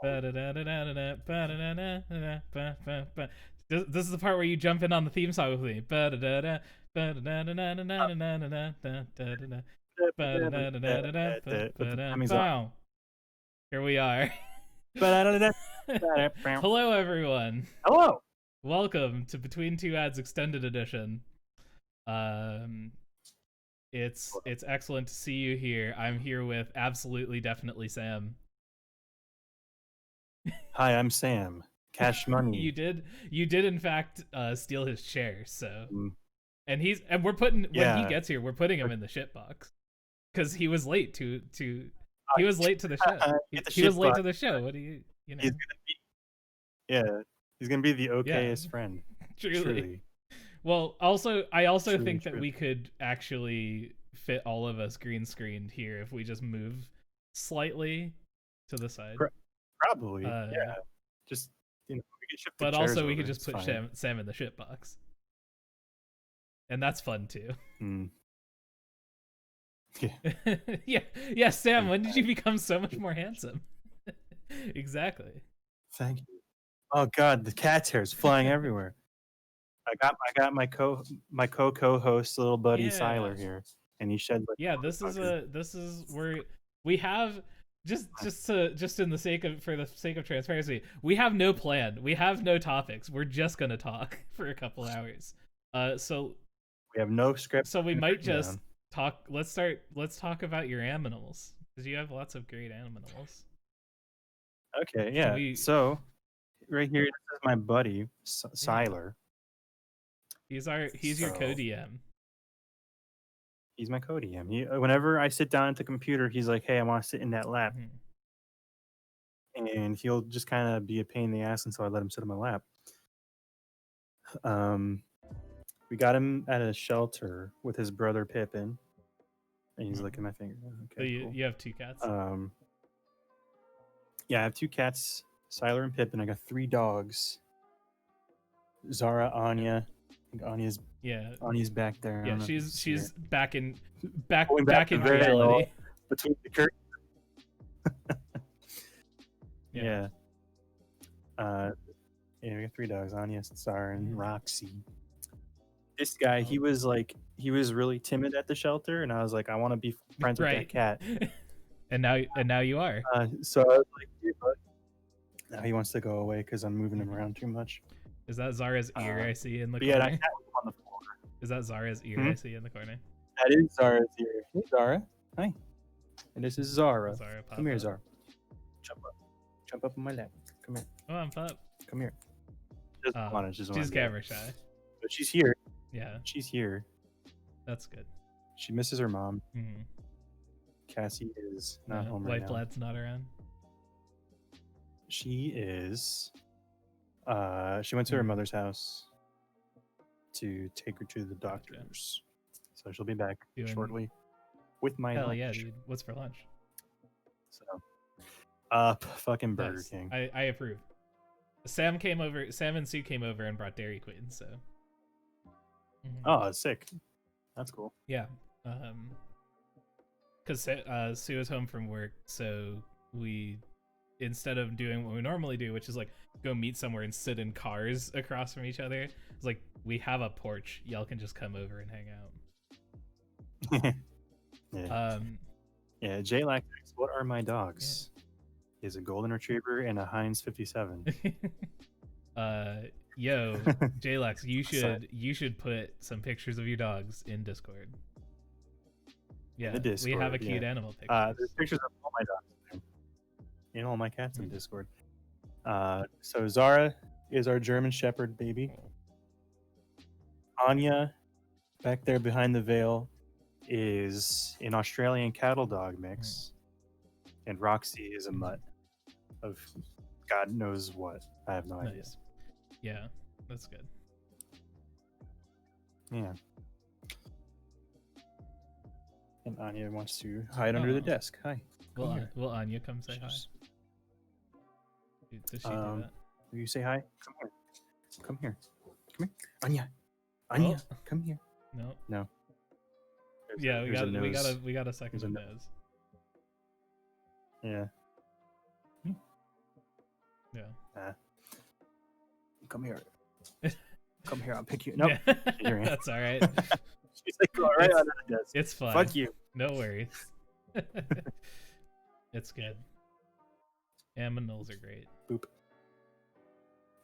This is the part where you jump in on the theme song with me. Here we are. Hello, everyone. Hello. Welcome to Between Two Ads Extended Edition. It's excellent to see you here. I'm here with absolutely definitely Sam. Hi, I'm Sam. Cash money. you did in fact steal his chair, so Mm. and we're putting when he Yeah. gets here, we're putting him in the shit box because he was late to he was late to the show. He was late to the show. What do you know? He's gonna be the okayest friend. Truly. Well, I also Truly, think that we could actually fit all of us green screened here if we just move slightly to the side. Probably. Yeah. Just we could shift the but chairs also over. We could just It's put fine. Sam in the shit box, and that's fun too. Yeah. yeah. Sam, when did you become so much more handsome? Exactly. Thank you. Oh God, the cat's hair is flying everywhere. I got my co-host, little buddy Siler here, and he shed like this is where we have just in the sake of transparency, we have no plan, we have no topics, we're just gonna talk for a couple hours. So we have no script. So we might just talk. Let's talk about your animals, because you have lots of great animals. Okay, yeah. So right here, this is my buddy Siler. He's your co-DM. He's my co-DM. Whenever I sit down at the computer, he's like, "Hey, I want to sit in that lap," and he'll just kind of be a pain in the ass until I let him sit on my lap. We got him at a shelter with his brother Pippin, and he's licking my finger. Okay, so you have two cats. Yeah, I have two cats, Siler and Pippin. I got 3 dogs. Zara, Anya. Anya's back there. Yeah, she's back in reality. Between the curtains. Yeah. We got 3 dogs, Anya, Zara, and Roxy. This guy, he was really timid at the shelter, and I was like, I want to be friends with that cat. and now you are. So I was like, hey, bud. Now he wants to go away because I'm moving him around too much. Is that Zara's ear I see in the corner? Yeah, that cat was on the floor. Is that Zara's ear I see in the corner? That is Zara's ear. Hey, Zara. Hi. And this is Zara. Come here, Zara. Jump up on my lap. Come here. Oh, I'm pup. Come here. She's camera shy. But she's here. Yeah. She's here. That's good. She misses her mom. Cassie is not home right now. Blad's not around. She is. She went to her mother's house to take her to the doctors. So she'll be back shortly with my lunch. Yeah, dude. What's for lunch? So, fucking Burger King. I approve. Sam and Sue came over and brought Dairy Queen, so. Oh, sick. That's cool. Yeah. Because Sue is home from work, so we, instead of doing what we normally do, which is like go meet somewhere and sit in cars across from each other, it's like we have a porch. Y'all can just come over and hang out. Yeah. J-Lax, what are my dogs? He has a golden retriever and a Heinz 57. Yo, J-Lax, you should put some pictures of your dogs in Discord. Yeah, the Discord, we have a cute animal picture. There's pictures of all my dogs and all my cats in Discord. So Zara is our German Shepherd baby. Anya, back there behind the veil, is an Australian cattle dog mix. And Roxy is a mutt of God knows what. I have no idea. Yeah, that's good. Yeah. And Anya wants to hide under the desk. Hi. Will Anya come say hi? Does she do that? Will you say hi? Come here. Anya, come here. No. Yeah, we got a second nose. Yeah. Yeah. Come here. Come here. I'll pick you. Nope. Yeah. You're in. That's all right. She's like, go right It's- on the desk. It's fine. Fuck you. No worries. It's good. Aminals are great. Boop.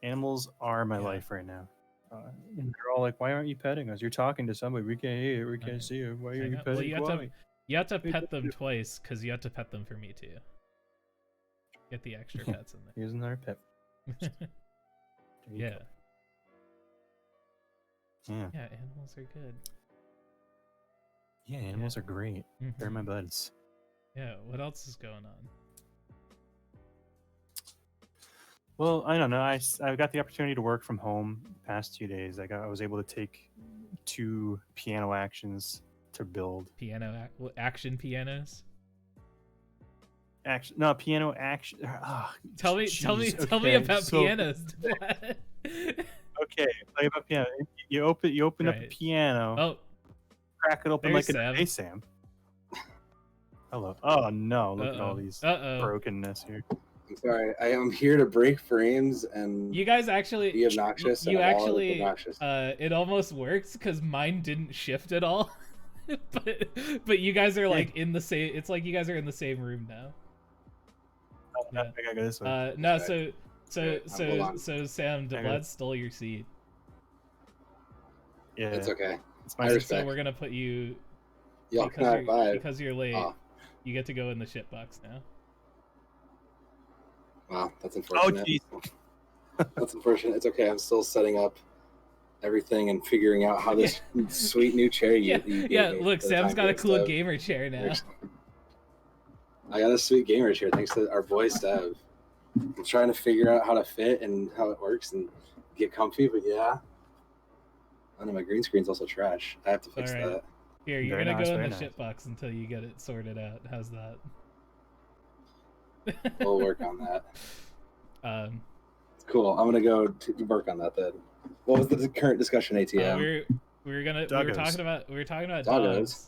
Animals are my Yeah. life right now. And they're all like, why aren't you petting us? You're talking to somebody. We can't hear you. We I know. can't see you. Why I are you know. petting? Well, you have to Hey, pet them dude. twice because you have to pet them for me too. Get the extra pets in Here's another pet. there. There you Yeah. go. Yeah. Yeah, animals are good. Yeah, animals are great. They're Mhm. my buds. Yeah, what else is going on? Well, I don't know. I got the opportunity to work from home the past 2 days. I was able to take 2 piano actions to build. Action pianos? Piano action. Tell me Okay, about so- pianos. What? Okay, tell you about piano. You open up a Right. piano, Oh, crack it open there's like Sam. Hey, Sam. Hello. Oh no! Look at all Uh-oh. these Uh-oh. brokenness here. I'm sorry. I am here to break frames and You guys actually be obnoxious. You and I'm all actually obnoxious. it almost works because mine didn't shift at all. but you guys are like in the same. It's like you guys are in the same room now. Yeah. I gotta go this way. No, Okay. Hold on. so Sam, Deblad stole your seat. Yeah, It's okay. it's I my So respect. we're gonna put you Y'all can high five. because you're late. Oh, You get to go in the shit box now. wow, that's Oh unfortunate. jeez. That's unfortunate. It's okay. I'm still setting up everything and figuring out how this sweet new chair you gave Yeah. me Look, for the Sam's time got a being, cool Steph. gamer chair now. I got a sweet gamer chair thanks to our boy Stev. I'm trying to figure out how to fit and how it works and get comfy, but yeah. I know my green screen's also trash. I have to fix Alright. that. Here, you're Very gonna nice, go in very the nice. shit box until you get it sorted out. How's that? We'll work on that. Um, Cool. I'm gonna go work on that then. What was the current discussion, ATM? we were Doggos. talking about Doggos. dogs,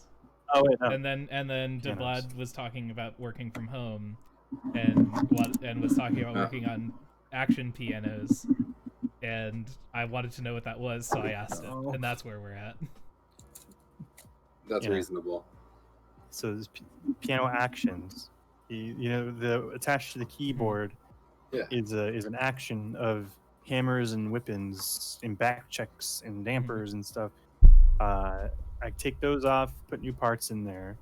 Oh wait, no. and then Pianos. Deblad was talking about working from home, and was talking about working on action pianos, and I wanted to know what that was, so I asked it, Oh. and that's where we're at. That's Yeah. reasonable. So there's piano actions. You know, the attached to the keyboard Yeah. is an action of hammers and whippings and back checks and dampers and stuff. I take those off, put new parts in there,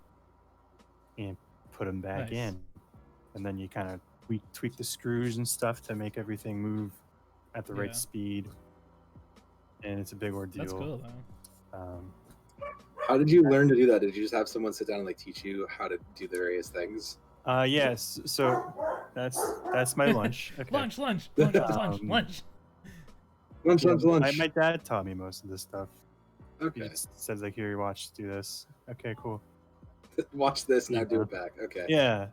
and put them back Nice. in, and then you kind of tweak the screws and stuff to make everything move at the Yeah. right speed. And it's a big ordeal. That's cool though. How did you learn to do that? Did you just have someone sit down and like teach you how to do the various things? Yes. So that's my lunch. Okay. Lunch. Um, Lunch. My dad taught me most of this stuff. He Okay. just says like, here, watch, do this. Okay, cool. Watch this, now Yeah. do it back. Okay. Yeah.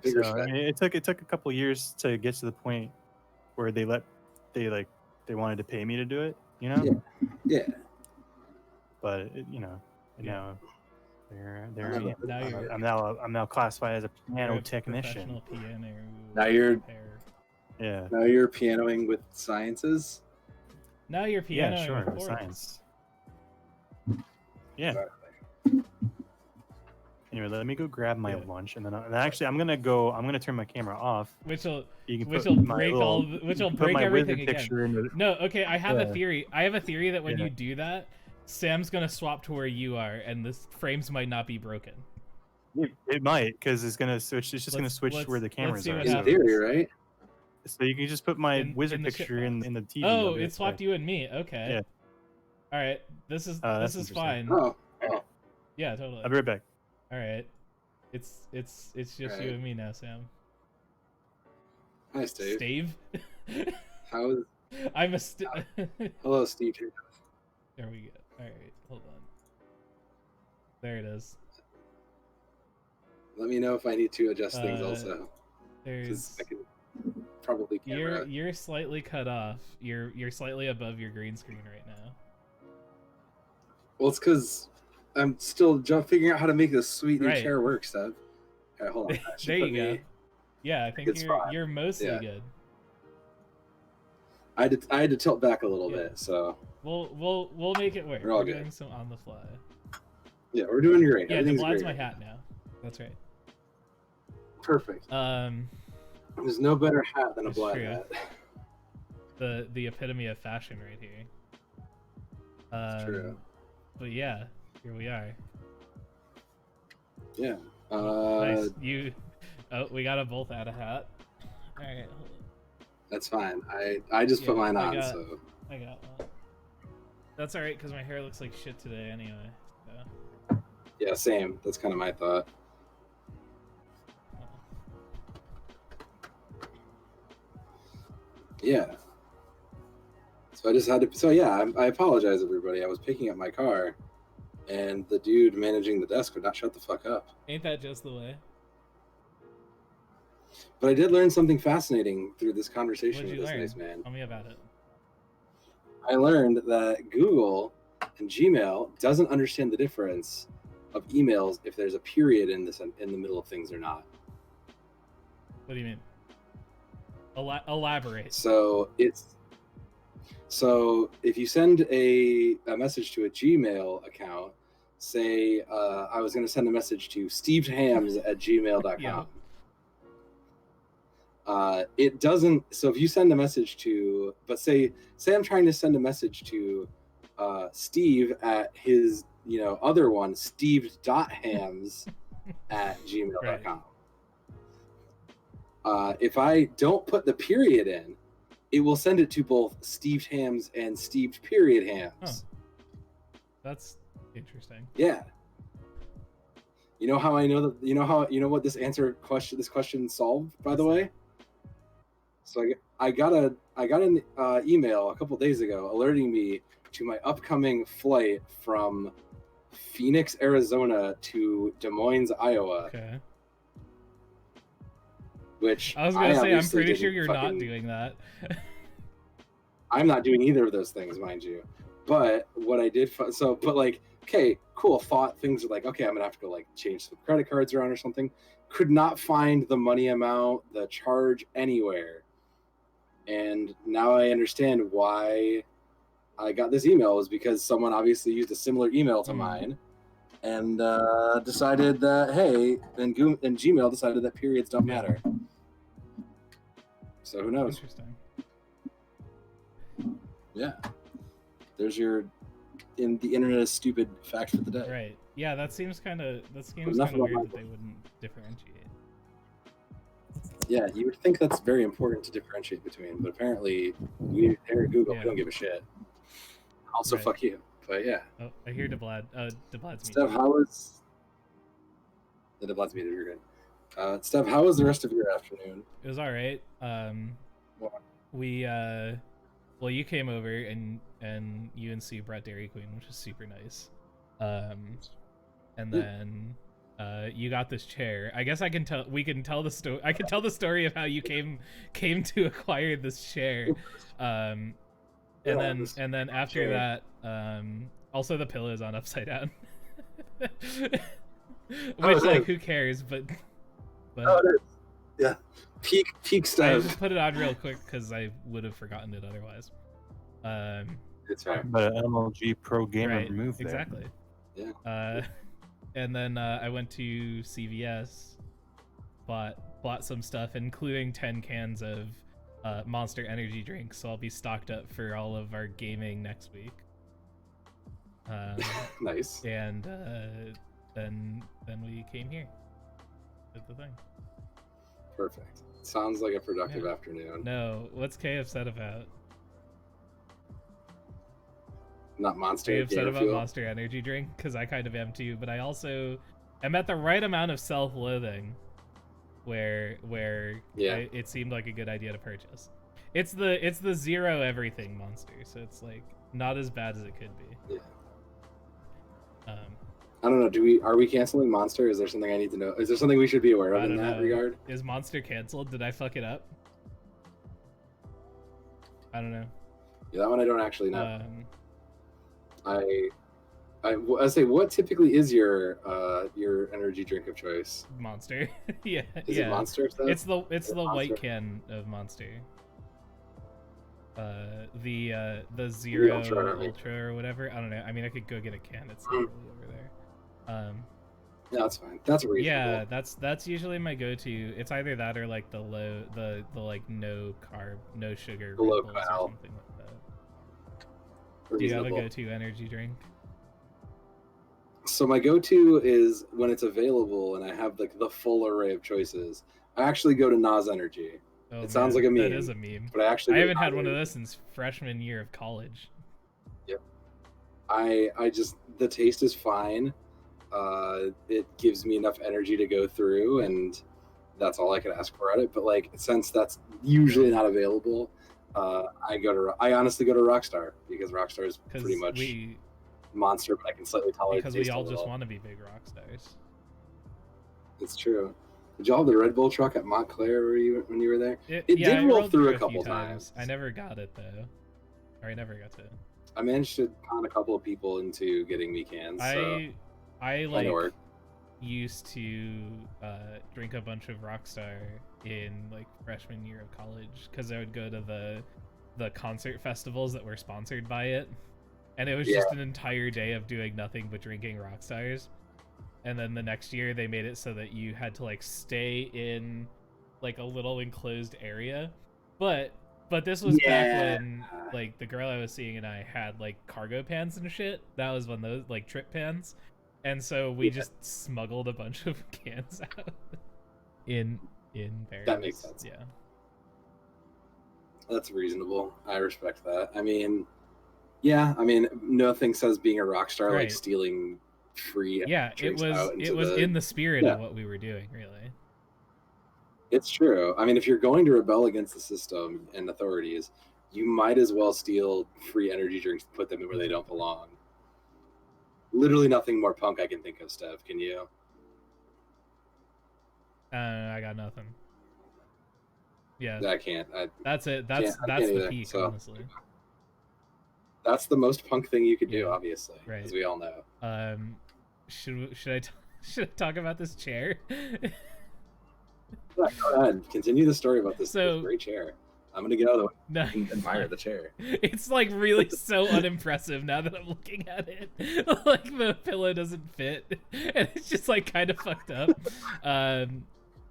Big So, respect. I mean, it took a couple years to get to the point where they wanted to pay me to do it, you know. Yeah. But now Yeah. there I am. Now you're I'm now classified as a piano you're a technician. professional piano Now you're- repair. Yeah. Now you're pianoing with sciences. Now you're piano. Yeah, sure. Science. Yeah. Anyway, let me go grab my Yeah. lunch, and then actually I'm gonna turn my camera off. Which will You can which put will my break little- all. Which you will can put break my everything wizard again. picture in the, No, okay. I have a Yeah. theory. I have a theory that when Yeah. you do that, Sam's gonna swap to where you are, and the frames might not be broken. It might, because it's gonna switch. It's just gonna Let's- switch let's- where the let's cameras see are. what In So, happens. theory, right? so you can just put my In wizard the shit picture in box. the TV. Oh, I'll be it okay. swapped you and me. Okay. Yeah. All right. This is That's this is interesting. fine. Oh. Yeah, totally. I'll be right back. All right. It's just you Alright. and me now, Sam. Hi, Steve. Steve. How is? I'm a Hello, Steve. There we go. All right, hold on. There it is. Let me know if I need to adjust things also, There's because I can probably camera. you're slightly cut off. You're slightly above your green screen right now. Well, it's because I'm still figuring out how to make this sweet new Right. chair work, Steph. All right, hold on. That should There put you go. me- Yeah, I think good spot. you're mostly Yeah. good. I had to tilt back a little bit, so We'll make it work. We're all We're good. doing some on the fly. yeah, we're doing great. Yeah, Everything's Deblad's great. my hat now. That's right. Perfect. There's no better hat than a It's Blad true. hat. The epitome of fashion right here. It's true. But yeah, here we are. Yeah. Nice. We gotta both add a hat. All right. That's fine. I just put mine on, so I got one. That's all right because my hair looks like shit today anyway. So. Yeah, same. That's kind of my thought. Yeah. So I just had to. So yeah, I apologize, everybody. I was picking up my car, and the dude managing the desk would not shut the fuck up. Ain't that just the way? But I did learn something fascinating through this conversation What'd with you this learn? nice man. Tell me about it. I learned that Google and Gmail doesn't understand the difference of emails if there's a period in the middle of things or not. What do you mean? Elaborate. So if you send a message to a Gmail account, say I was going to send a message to stevedhams@gmail.com. Yeah. It doesn't. So if you send a message to, but say I'm trying to send a message to Steve at his other one, steve.hams@gmail.com. If I don't put the period in, it will send it to both Steved Hams and Steved period Hams. Oh. That's interesting. Yeah. You know how I know that? You know what this question solved, by the way? So I got an email a couple days ago alerting me to my upcoming flight from Phoenix, Arizona to Des Moines, Iowa. Okay. Which I was gonna say, I'm obviously pretty sure didn't you're not fucking- doing that. I'm not doing either of those things, mind you. But what I did, okay, cool. Thought things are like, okay, I'm gonna have to go like change some credit cards around or something. Could not find the money amount, the charge anywhere. And now I understand why I got this email was because someone obviously used a similar email to mine, and decided that and Gmail decided that periods don't matter. So who knows? Interesting. Yeah. There's your the internet is stupid fact for the day. Right. Yeah, that seems kind of enough weird about that they wouldn't differentiate. Yeah, you would think that's very important to differentiate between, but apparently we here at Google we don't give a shit. Also, Right. fuck you. But yeah. Oh, I hear Deblad. Deblad's Steph, muted. how was the Deblad's muted? You're good. Steph, how was the rest of your afternoon? It was all right. What? We well, you came over and you and Sue brought Dairy Queen, which was super nice. And then you got this chair. I guess we can tell the story. I can tell the story of how you came to acquire this chair. And then after that, also the pillow is on upside down. Which who cares? But oh, it is. Yeah, peak I stuff. just put it on real quick because I would have forgotten it otherwise. It's fine. But an MLG Pro Gamer Right, move there. exactly. Yeah. And then I went to CVS, bought some stuff, including 10 cans of Monster Energy drinks, so I'll be stocked up for all of our gaming next week. Nice. And then we came here. Did the thing. Perfect. Sounds like a productive afternoon. No, what's Kay upset about? Not Monster. Are you upset Gator about Fuel. Monster Energy drink? Because I kind of am too, but I also am at the right amount of self-loathing where it seemed like a good idea to purchase. It's the zero everything monster, so it's like not as bad as it could be. Yeah. I don't know. Are we canceling Monster? Is there something I need to know? Is there something we should be aware of in that regard? Is Monster canceled? Did I fuck it up? I don't know. Yeah, that one I don't actually know. I say, what typically is your energy drink of choice? Monster. Yeah. Is it Monster? It's the Monster? white can of Monster. The Zero Ultra, Ultra or whatever. I don't know. I mean, I could go get a can. It's literally over there. No, that's fine. That's reasonable. Yeah, that's usually my go-to. It's either that or like the like no carb, no sugar The Red low Bulls cal. or something like that. Do you have a go-to energy drink? So my go-to is when it's available and I have like the full array of choices. I actually go to Nas Energy. Oh, It sounds like a meme. That is a meme. But I actually I go to haven't had Nas one of Energy. those since freshman year of college. Yep. I just the taste is fine. It gives me enough energy to go through, and that's all I could ask for at it. But like, since that's usually not available, I honestly go to Rockstar because Rockstar is pretty much monster, but I can slightly tolerate. Because we all just want to be big rock stars. It's true. Did y'all have the Red Bull truck at Montclair when you were there? It did I roll through a few couple times. I never got it though, or I never got to. I managed to con a couple of people into getting me cans. I like used to drink a bunch of Rockstar in like freshman year of college because I would go to the concert festivals that were sponsored by it, and it was just an entire day of doing nothing but drinking Rockstars. And then the next year they made it so that you had to like stay in like a little enclosed area, but this was back when like the girl I was seeing and I had like cargo pants and shit. That was when those like trip pants, and so we just smuggled a bunch of cans out in barrels. That makes sense. Yeah, that's reasonable. I respect that. I mean, nothing says being a rock star like stealing free. Yeah, it was in the spirit of what we were doing, really. It's true. I mean, if you're going to rebel against the system and authorities, you might as well steal free energy drinks and put them in where they don't belong. Literally nothing more punk I can think of, Steph. Can you? I got nothing. Yeah. I can't. That's it. That's the peak, honestly. That's the most punk thing you could do, obviously, right? As we all know. Should I talk about this chair? Yeah, go ahead. Continue the story about this great chair. I'm gonna get out of the way and admire the chair. It's like really so unimpressive now that I'm looking at it. Like the pillow doesn't fit, and it's just like kind of fucked up.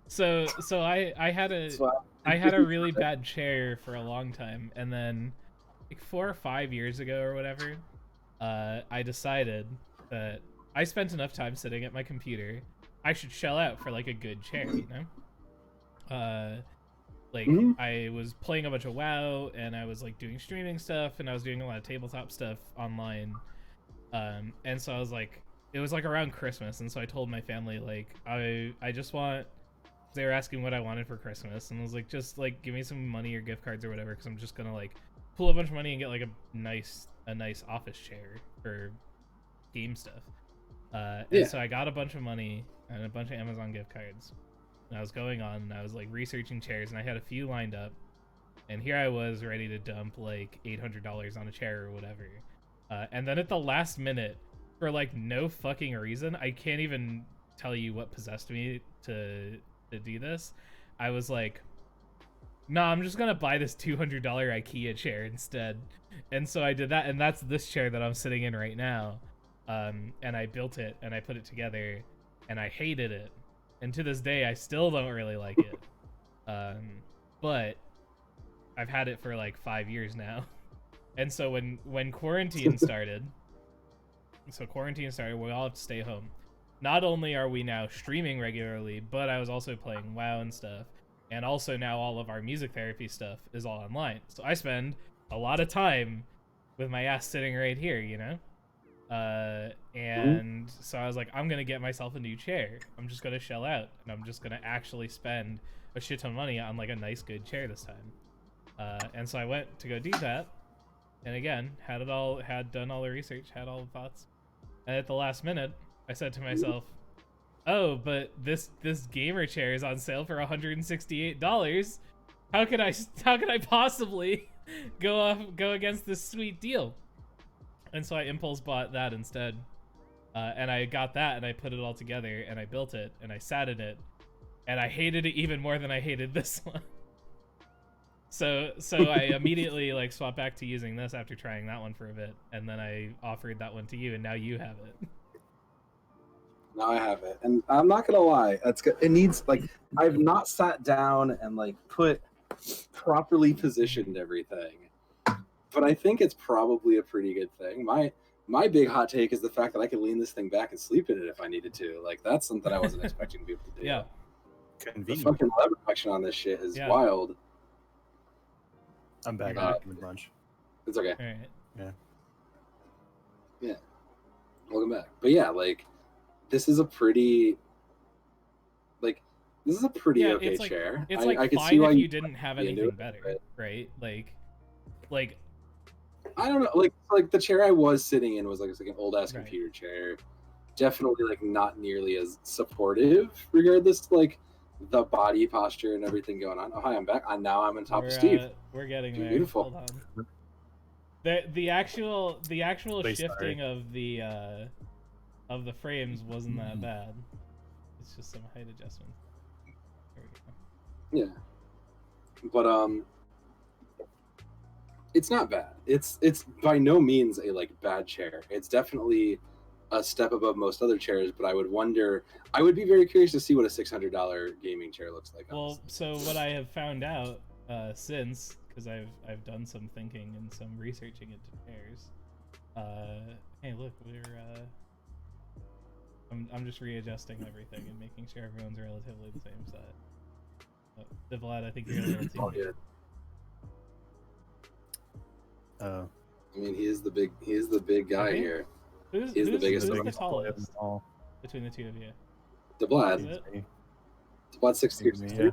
So I had a really bad chair for a long time, and then like 4 or 5 years ago or whatever, I decided that I spent enough time sitting at my computer. I should shell out for like a good chair, you know? I was playing a bunch of WoW, and I was like doing streaming stuff, and I was doing a lot of tabletop stuff online. And so I was like, it was like around Christmas, and so I told my family like I just want. They were asking what I wanted for Christmas, and I was like, just like give me some money or gift cards or whatever, because I'm just gonna like pull a bunch of money and get like a nice office chair for game stuff. And so I got a bunch of money and a bunch of Amazon gift cards. And I was going on and I was like researching chairs, and I had a few lined up, and here I was ready to dump like $800 on a chair or whatever. And then at the last minute, for like no fucking reason, I can't even tell you what possessed me to do this. I was like, nah, I'm just gonna buy this $200 IKEA chair instead. And so I did that, and that's this chair that I'm sitting in right now. And I built it and I put it together, and I hated it. And to this day, I still don't really like it. But I've had it for like 5 years now. And so when quarantine started, we all have to stay home. Not only are we now streaming regularly, but I was also playing WoW and stuff. And also now all of our music therapy stuff is all online. So I spend a lot of time with my ass sitting right here, you know? And so I was like, I'm gonna get myself a new chair. I'm just gonna shell out, and I'm just gonna actually spend a shit ton of money on like a nice good chair this time. And so I went to go do that, and again had done all the research, had all the thoughts, and at the last minute I said to myself, oh, but this gamer chair is on sale for $168. How could I possibly go against this sweet deal? And so I impulse bought that instead. And I got that, and I put it all together, and I built it, and I sat in it, and I hated it even more than I hated this one. So I immediately like swapped back to using this after trying that one for a bit, and then I offered that one to you, and now you have it. Now I have it, and I'm not gonna lie, it's good. It needs like I've not sat down and like properly positioned everything, but I think it's probably a pretty good thing. My big hot take is the fact that I can lean this thing back and sleep in it if I needed to. Like that's something I wasn't expecting to be able to do. Yeah. The Convenient. fucking lever action on this shit is wild. I'm back. Uh, in the bunch. It's okay. All right. Yeah. Welcome back. But yeah, like this is a pretty okay it's like, chair. It's I like can fine see why if you you didn't have be into anything it, better, but- right? Like I don't know, like the chair I was sitting in was like it's like an old ass Right. computer chair. Definitely like not nearly as supportive, regardless like the body posture and everything going on. Oh hi, I'm back. Now I'm on top of Steve. We're getting Dude, there. beautiful. Hold on. The actual Please, shifting of the frames wasn't that bad. It's just some height adjustments. There we go. Yeah, but it's not bad. It's by no means a like bad chair. It's definitely a step above most other chairs. But I would be very curious to see what a $600 gaming chair looks like. Well, Honestly. so what I have found out since, because I've done some thinking and some researching into chairs. Hey, look, I'm just readjusting everything and making sure everyone's relatively the same size. Deblad, I think you're a little too. Oh, yeah. Oh. I mean, he is the big guy Okay. here. Who's He's the biggest who's of the them tallest all. between the two of you? Deblad. Is it? Deblad 6'3". Yeah.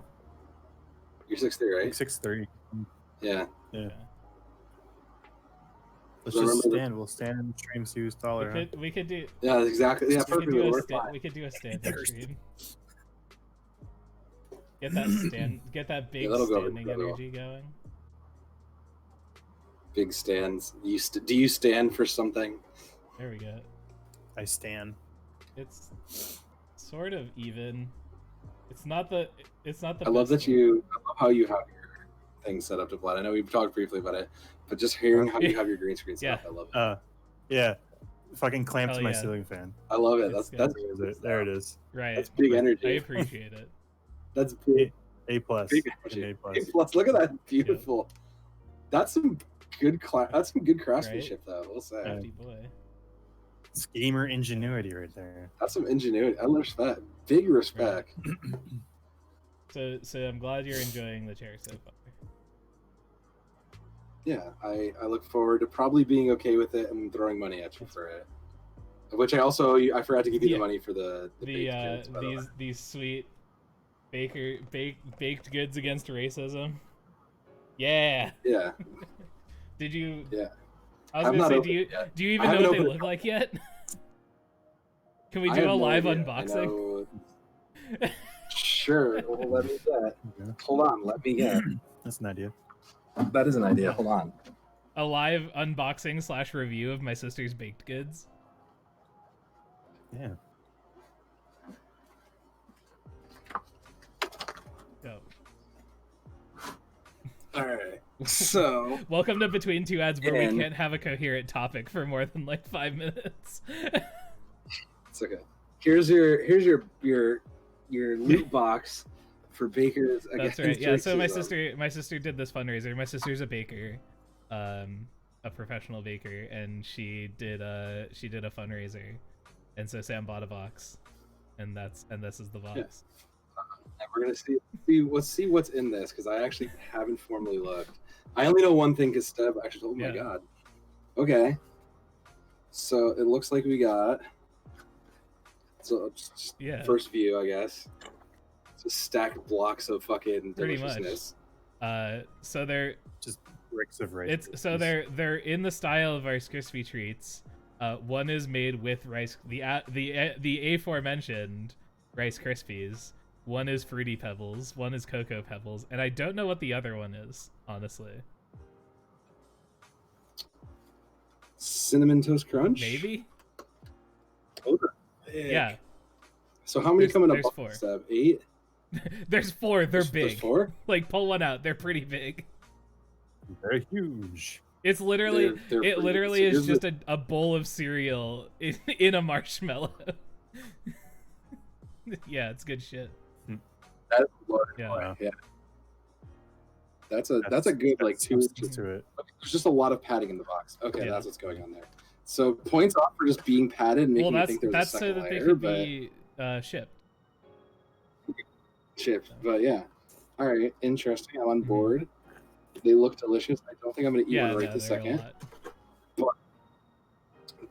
You're 6'3", right? 6'3". Yeah. Yeah. Let's So just remember stand. We'll stand in the stream. See who's taller. huh? We could do. Yeah, exactly. Yeah, We could perfectly. do a We're stand. fine. We could do a stand-up stream. Get that stand. Get that big that'll go standing really well. energy going. Big stands. Do you stand for something? There we go. I stand. It's sort of even. It's not the. I love that best one. I love how you have your thing set up to Vlad. I know we've talked briefly about it, but just hearing how you have your green screen set Yeah. up, I love it. Yeah. Fucking clamped Hell to my yeah. ceiling fan. I love it. It's That's There it is. Right. That's big I energy. appreciate it. That's big. A plus. Big Fucking energy. A plus. A plus. Look at that. Beautiful. That's some good craftsmanship, though. We'll say. Crafty boy. It's gamer ingenuity right there. That's some ingenuity. I respect. Big respect. So I'm glad you're enjoying the chair so far. Yeah, I look forward to probably being okay with it and throwing money at you for it. Which I forgot to give you the money for the baked goods, by the way. These sweet baked goods against racism. Yeah. Yeah. Did you? Yeah. I was I'm gonna not say, open yet. do you I even know haven't what they opened look it. like yet? Can we I do have a no live idea. unboxing? Sure. Well, let me get. Yeah. Hold on. Let me get. That's an idea. That is an idea. Hold on. A live unboxing / review of my sister's baked goods. Yeah. Go. All right. So Welcome to Between Two Ads, where we And- can't have a coherent topic for more than like 5 minutes. it's okay. Here's your loot box for bakers. That's against right. Yeah. So my racism. sister did this fundraiser. My sister's a baker, a professional baker, and she did a fundraiser, and so Sam bought a box, and this is the box. Yeah. And we're gonna see what's in this because I actually haven't formally looked. I only know one thing because Steb actually told me. Oh my Yeah. god. Okay. So it looks like we got. So just Yeah. first view, I guess. Just stacked blocks of fucking Pretty much. deliciousness. So they're Just bricks of rice. they're in the style of Rice Krispie treats. One is made with rice, the aforementioned Rice Krispies. One is Fruity Pebbles. One is Cocoa Pebbles, and I don't know what the other one is, honestly. Cinnamon Toast Crunch? Maybe. Those are big. Yeah. So how many coming up? There's 4. Steb? 8? There's 4. They're There's big. 4? Like pull one out. They're pretty big. They're huge. It's literally They're it pretty- literally so is here's just a bowl of cereal in a marshmallow. Yeah, it's good shit. That's large Yeah. boy, yeah. That's a good like two. substance to it. There's just a lot of padding in the box. Okay, Yeah. that's what's going on there. So points off for just being padded and Well, making me think there was a that's so second that they layer, could but be shipped. chipped. But yeah, all right, interesting. I'm on Mhm. board. They look delicious. I don't think I'm gonna eat Yeah, one right no, this they're a second, lot.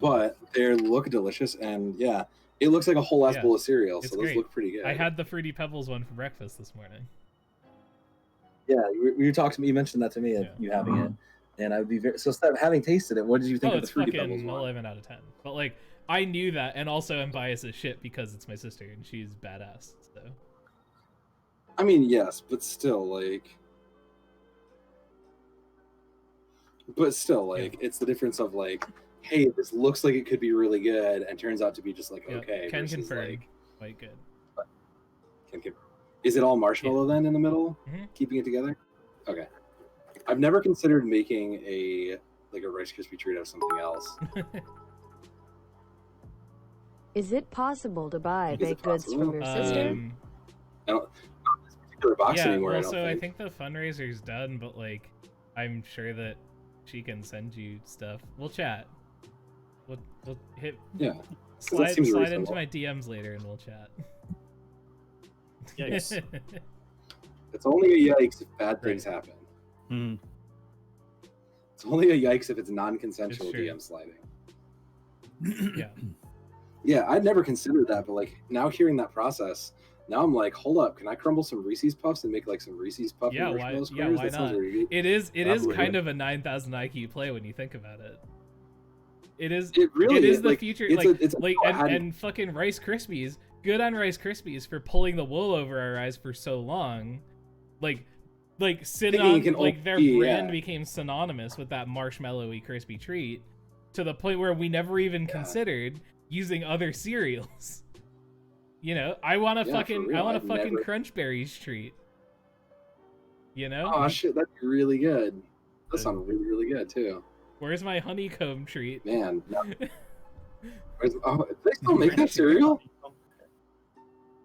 but they look delicious, and yeah, it looks like a whole ass Yeah, bowl of cereal. it's So those great. look pretty good. I had the Fruity Pebbles one for breakfast this morning. Yeah, you talked to me. You mentioned that to me. Yeah. You having it, and I would be very. So instead of having tasted it, what did you think Oh, of the it's Fruity Pebbles fucking one? 11 out of 10. But like, I knew that, and also I'm biased as shit because it's my sister and she's badass. So I mean, yes, but still, like, it's the difference of like, hey, this looks like it could be really good, and turns out to be just like yeah, okay. can versus, confirm, like, quite good. is it all marshmallow then in the middle, Mhm. keeping it together? Okay. I've never considered making a Rice Krispie treat out of something else. Is it possible to buy Is it baked goods from possible? your sister? I don't not this particular box Yeah, anymore. also I I don't think. think the fundraiser's done, but like, I'm sure that she can send you stuff. We'll chat. We'll hit Yeah. slide seems into reasonable. my DMs later and we'll chat. Yes. It's only a yikes if bad things Right. happen. Hmm. It's only a yikes if it's non-consensual It's true. DM sliding. Yeah. Yeah, I'd never considered that, but like now hearing that process, now I'm like, hold up, can I crumble some Reese's Puffs and make like some Reese's Puff Yeah, and why- marshmallow yeah, squares? why That sounds not? really good. It is Absolutely. kind of a 9,000 IQ play when you think about it. It is It really it is is, the like, future it's a like thought I hadn't- and fucking Rice Krispies. Good on Rice Krispies for pulling the wool over our eyes for so long. Like Thinking it synonym can like their only be, brand yeah. became synonymous with that marshmallowy crispy treat to the point where we never even Yeah. considered using other cereals. You know, I want a Yeah, for fucking real, I've fucking never- Crunch Berries treat. You know? Oh shit, that'd be really good. That Yeah. sounds really, really good too. Where's my honeycomb treat? Man. No. They still make that cereal?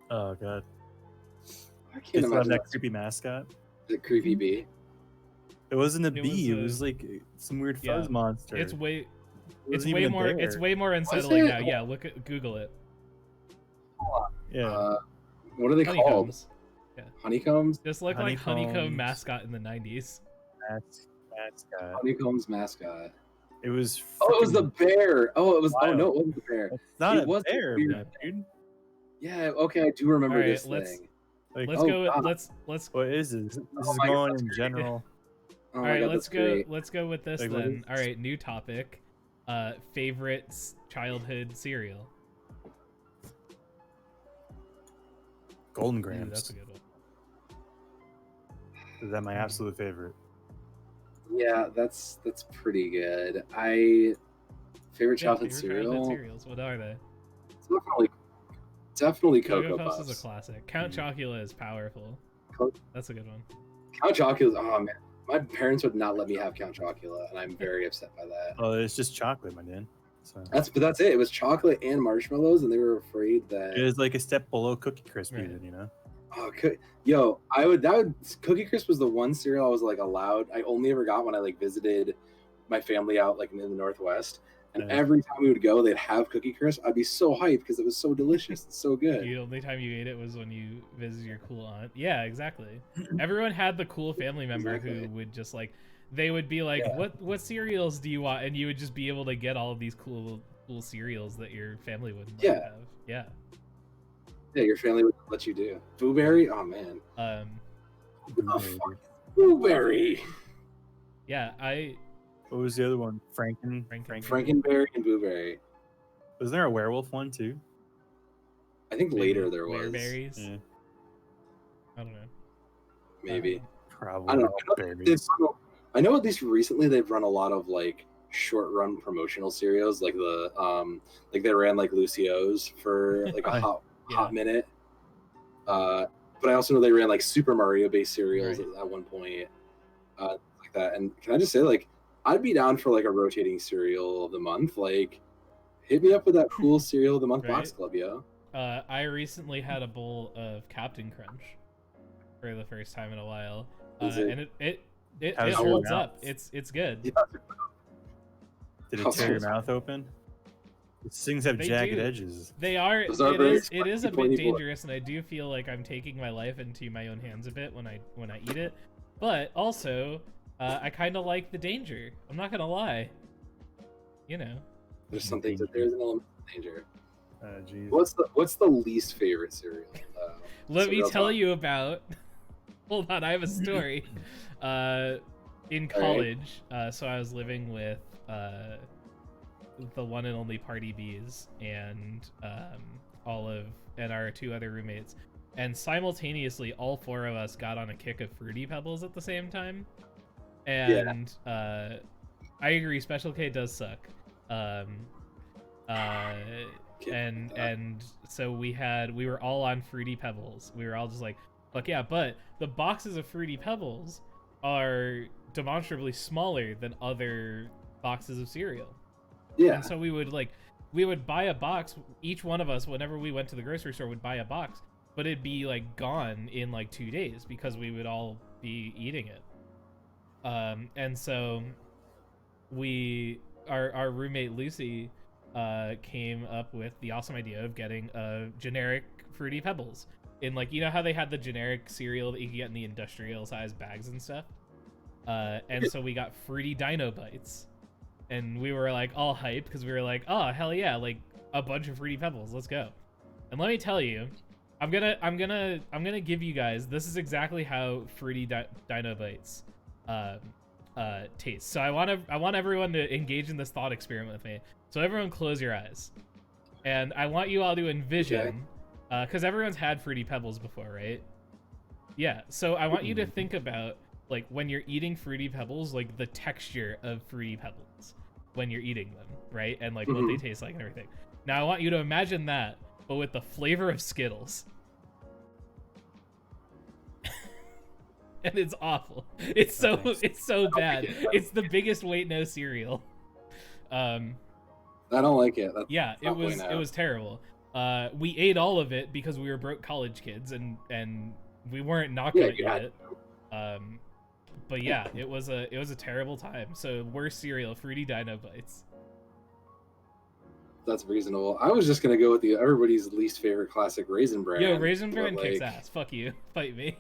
Oh god. I can't It's imagine that that. creepy mascot. The creepy bee. It wasn't a It bee. was it was like some weird yeah. fuzz monster. It's way It it's wasn't way even a more bear. it's way more unsettling it? now. Yeah, look at Google it. Yeah. What are they called? Honeycombs. Honeycombs? Just look like honeycomb Honeycombs. mascot in the 90s. Mascot. Honeycombs mascot. It was. Oh, it was the freaking bear. Oh, it was. wild. Oh no, it wasn't the bear. It's not it a was bear, weird. dude. Yeah. Okay, I do remember Alright, this let's- thing. Like, Let's Oh, go with God. let's what is this? This Oh is my God, going that's in great. general. Oh all my right, God, let's that's go great. let's go with this Like, what then. is All right, new topic. Favorite childhood cereal. Golden Ooh, Grams. that's a good one. Is that my absolute favorite? Yeah, that's pretty good. Favorite Yeah, childhood favorite cereal. childhood cereals. What are they? Definitely Cocoa Cocoa Puffs is Puffs. a classic. Count Chocula is powerful. Co- That's a good one. Count Chocula. Oh man, my parents would not let me have Count Chocula, and I'm very upset by that. Oh, it's just chocolate, my man. So That's it. It was chocolate and marshmallows, and they were afraid that. it is like a step below Cookie Crisp, Right. even, you know. Oh, yo, Cookie Crisp was the one cereal I was like allowed. I only ever got when I like visited my family out like in the Northwest, and Yeah. every time we would go, they'd have Cookie Crisp. I'd be so hyped because it was so delicious and so good. The only time you ate it was when you visited your cool aunt. Yeah, exactly. Everyone had the cool family member Exactly. who would just like they would be like, Yeah. what cereals do you want? And you would just be able to get all of these cool cereals that your family wouldn't let you Yeah. have. Yeah. Yeah, your family would let you do. Blueberry? Oh man. Oh, fuck. Blueberry. Yeah, What was the other one? Franken. Frankenberry and Blueberry. Was there a werewolf one too? I think later there was. berries. Yeah, I don't know. Maybe. probably. I don't know. Berries. I know at least recently they've run a lot of like short run promotional cereals, like like they ran like Lucio's for like a hot Yeah. minute. But I also know they ran like Super Mario based cereals Right. at one point. Like that. And can I just say, like, I'd be down for like a rotating cereal of the month. Like, hit me up with that cool cereal of the month box Right. club, yo. I recently had a bowl of Captain Crunch for the first time in a while, Is it? and it How's your holds mouth? up. It's good. Yeah. Did it How tear your so? mouth open? These things have They jagged do. edges. They are. Those are very It is a spicy, bit pointy dangerous, and I do feel like I'm taking my life into my own hands a bit when I eat it. But also, I kind of like the danger. I'm not gonna lie. You know. There's some things that there's an element of danger. Geez. What's the least favorite cereal? Let me cereal tell talk. you about. Hold on, I have a story. In All right. college, so I was living with the one and only Party Bees and Olive and our two other roommates, and simultaneously, all four of us got on a kick of Fruity Pebbles at the same time. And I agree, Special K does suck. And so we were all on Fruity Pebbles. We were all just like, fuck yeah, but the boxes of Fruity Pebbles are demonstrably smaller than other boxes of cereal. Yeah. And so we would buy a box, each one of us, whenever we went to the grocery store, would buy a box, but it'd be like gone in like 2 days because we would all be eating it. And so our roommate Lucy came up with the awesome idea of getting a generic Fruity Pebbles in, like, you know how they had the generic cereal that you could get in the industrial size bags and stuff. And so we got Fruity Dino Bites, and we were like all hyped because we were like, oh hell yeah, like a bunch of Fruity Pebbles, let's go. And let me tell you, I'm gonna give you guys, this is exactly how Fruity Dino Bites taste. So I want everyone to engage in this thought experiment with me. So everyone close your eyes, and I want you all to envision, because everyone's had Fruity Pebbles before, right? Yeah. So I want you to think about, like, when you're eating Fruity Pebbles, like the texture of Fruity Pebbles when you're eating them, right? And like what they taste like and everything. Now I want you to imagine that, but with the flavor of Skittles. And it's awful. It's so bad. It's the biggest wait no cereal. I don't like it. Yeah, it was terrible. We ate all of it because we were broke college kids, and we weren't not gonna eat it. But yeah, it was a terrible time. So worst cereal, Fruity Dino Bites. That's reasonable. I was just gonna go with everybody's least favorite classic Raisin Bran. Yo, Raisin Bran but, kicks like, ass. Fuck you. Fight me.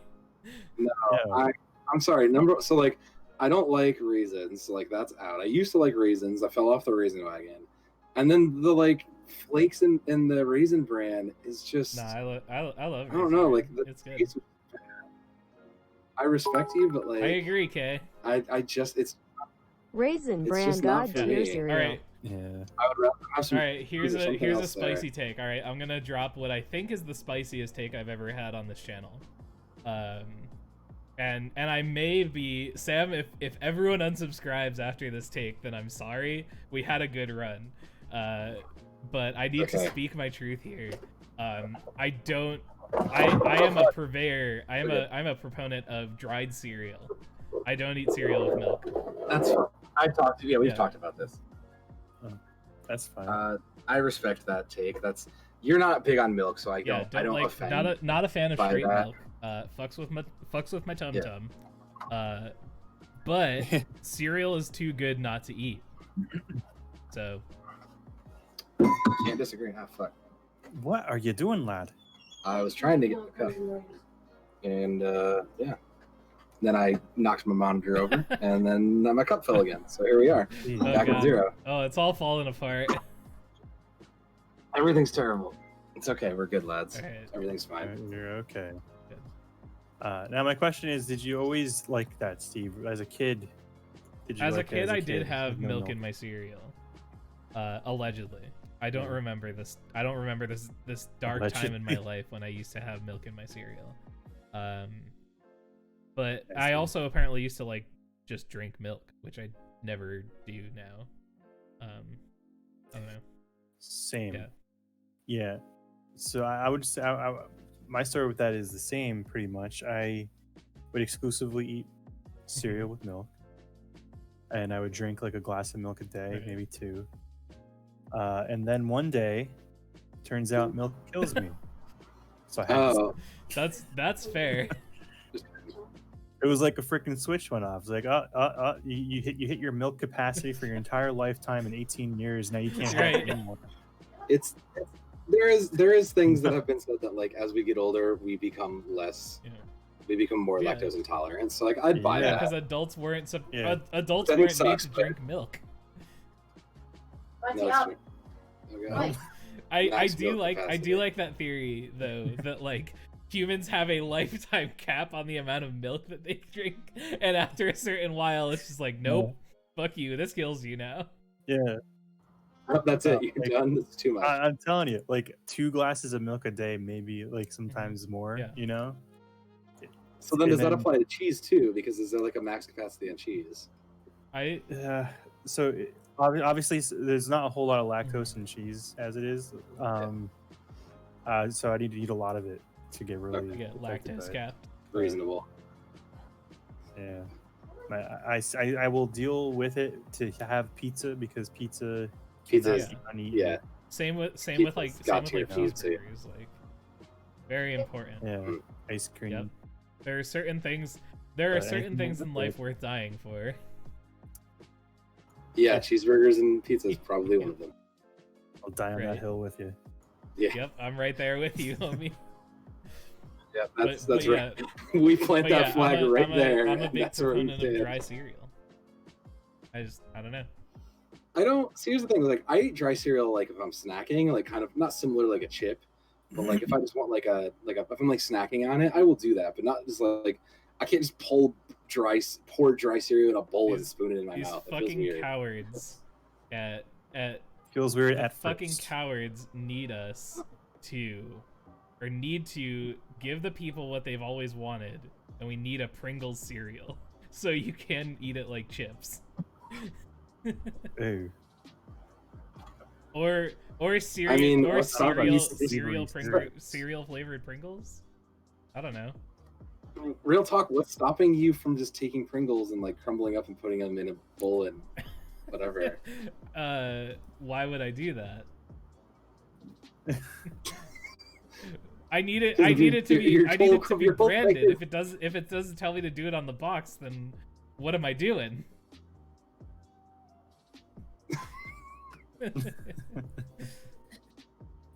No, Yeah. I'm sorry. So like, I don't like raisins. So like, that's out. I used to like raisins. I fell off the raisin wagon, and then the like flakes in the Raisin Bran is just. Nah, I love. I don't know. Like, it's good. I respect you, but like, I agree, Kay. I just Raisin It's Bran just not God for tier me. cereal. All right. Yeah. I would rather have some. All right, here's or something a else there. spicy take. All right, I'm gonna drop what I think is the spiciest take I've ever had on this channel. And I may be, Sam, if everyone unsubscribes after this take, then I'm sorry. We had a good run. But I need to speak my truth here. I am a purveyor. I'm a proponent of dried cereal. I don't eat cereal with milk. That's fine. We've talked about this. That's fine. I respect that take. You're not big on milk, so I don't like, offend. not a fan of by straight that. milk. Fucks with my tum tum. But cereal is too good not to eat. So Can't disagree. Ah, fuck. What are you doing, lad? I was trying to get the cup, and yeah. Then I knocked my monitor over, and then my cup fell again. So here we are, oh, back at God. 0. Oh, it's all falling apart. Everything's terrible. It's okay. We're good, lads. All right. Everything's fine. You're okay. Now my question is, did you always like that, Steve? As a kid, did you As a like it kid, I did have with no milk in my cereal. Allegedly. I don't remember this. I don't remember this dark time in my life when I used to have milk in my cereal. But I also apparently used to like just drink milk, which I never do now. I don't know. Same. Yeah. Yeah. So I would say my story with that is the same, pretty much. I would exclusively eat cereal with milk. and I would drink like a glass of milk a day, Right. maybe 2. And then one day, turns out milk kills me. So I had to Oh, That's fair. it was like a freaking switch went off. It's like, you hit your milk capacity for your entire lifetime in 18 years. Now you can't have Right. it anymore. it's there is things that have been said that like as we get older we become less, Yeah. we become more Yeah. lactose intolerant. So like I'd buy Yeah, that. because adults weren't Yeah. adults That weren't made sucks, to but- drink milk. No, it's true. Okay. I Max do milk like capacity. that theory though that like humans have a lifetime cap on the amount of milk that they drink, and after a certain while, it's just like, nope, fuck you, this kills you now. Yeah. That's it. You're Like, done. It's too much. I'm telling you, like 2 glasses of milk a day, maybe like sometimes more, Yeah. you know? So then, does and that then- apply to cheese too? Because is there like a max capacity on cheese? So obviously there's not a whole lot of lactose in cheese as it is. So I need to eat a lot of it to get really You get affected lactose by it. capped. Reasonable. Yeah. I will deal with it to have pizza because pizza Pizza cannot is- be uneaten. Yeah. Same with Pizza's like got to your food, too. cheeseburgers, like very important. Yeah. Mm. Ice cream. Yep. There are certain things. There are But certain anything things with in it. life worth dying for. Yeah, cheeseburgers and pizza is probably one of them. I'll die on Right. that hill with you. Yeah, Yep, I'm right there with you, homie. yeah, But that's right. yeah, We plant but that yeah, flag right there. I'm a and big that's where we proponent of stand. dry cereal. I don't know. I don't. See, here's the thing. Like, I eat dry cereal like if I'm snacking, like kind of not similar to like a chip, but like if I just want like a if I'm like snacking on it, I will do that. But not just like I can't just pour dry cereal in a bowl and These- spoon it in my These mouth. It feels fucking weird. cowards at Feels weird the at fucking first. cowards need to give the people what they've always wanted, and we need a Pringles cereal so you can eat it like chips. Ooh. Or cereal I mean, or what's up? cereal Savory cereals. cereal flavored Pringles. I don't know. Real talk. What's stopping you from just taking Pringles and like crumbling up and putting them in a bowl and whatever? Why would I do that? I need it Because to be you're I need it told to be your whole branded. thing If it doesn't tell me to do it on the box, then what am I doing?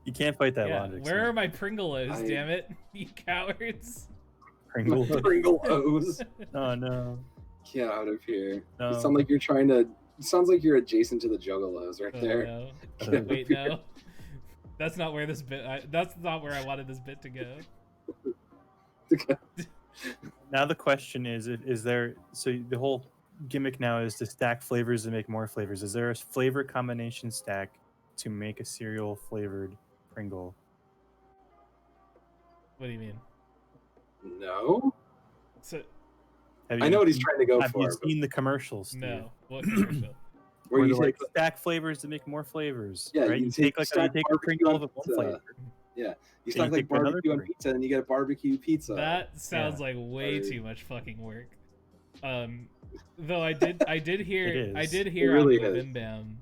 You can't fight that Yeah, logic. where are my Pringleos, I- damn it? You cowards. Pringle? Pringle O's. Oh no. Get out of here. No. You sound like you're trying to. It sounds like you're adjacent to the Juggalos right Oh, there. no. Get Wait, no. That's not where this bit. That's not where I wanted this bit to go. Now the question is there? So the whole gimmick now is to stack flavors and make more flavors. Is there a flavor combination stack to make a cereal flavored Pringle? What do you mean? No, So Have I know what he's trying to go Have for. you but seen the commercials? Steve? no. What commercial? where Where you they like take, stack flavors to make more flavors. Yeah, right? you You take take like stack a barbecue Pringle on of one pizza. flavor. you you stack like take another barbecue on flavor. pizza, and you get a barbecue pizza. That sounds Yeah. like way Or- too much fucking work. Though I did hear It I is. did It hear really on the is. Bim Bam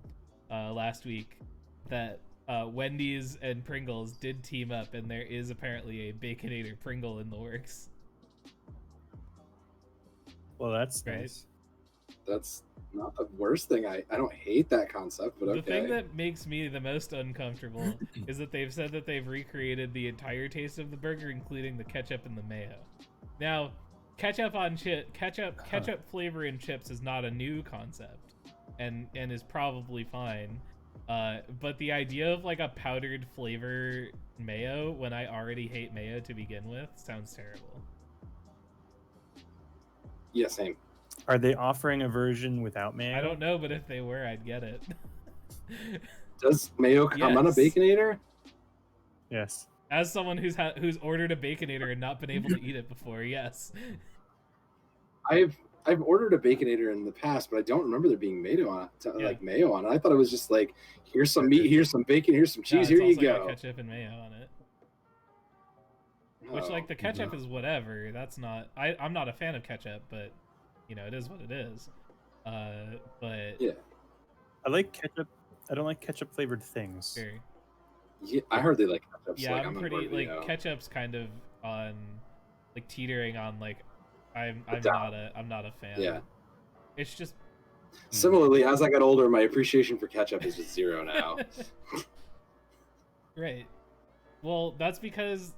last week that Wendy's and Pringles did team up, and there is apparently a Baconator Pringle in the works. Well, that's Right. nice. That's not the worst thing. I don't hate that concept, but The okay. thing that makes me the most uncomfortable is that they've said that they've recreated the entire taste of the burger, including the ketchup and the mayo. Now, ketchup flavor in chips is not a new concept, and is probably fine. But the idea of like a powdered flavor mayo when I already hate mayo to begin with sounds terrible. Yeah, same. Are they offering a version without mayo? I don't know, but if they were, I'd get it. Does mayo come on a Yes. Baconator? Yes. As someone who's ordered a Baconator and not been able to eat it before, yes. I've ordered a Baconator in the past, but I don't remember there being mayo on it. Yeah. Like mayo on it. I thought it was just like, here's some meat, here's some bacon, here's some No, cheese. it's Here you also got go. ketchup and mayo on it. Which, Oh, like, the ketchup is whatever. That's not... I'm not a fan of ketchup, but, you know, it is what it is. But Yeah. I like ketchup. I don't like ketchup flavored things. sure. Yeah, I heard they like ketchup. So Yeah, like, I'm on pretty board with like you. ketchup's kind of on like teetering on like I'm Down. not a fan. Yeah. It's just Similarly, as I got older, my appreciation for ketchup is just zero now. right. Well, that's because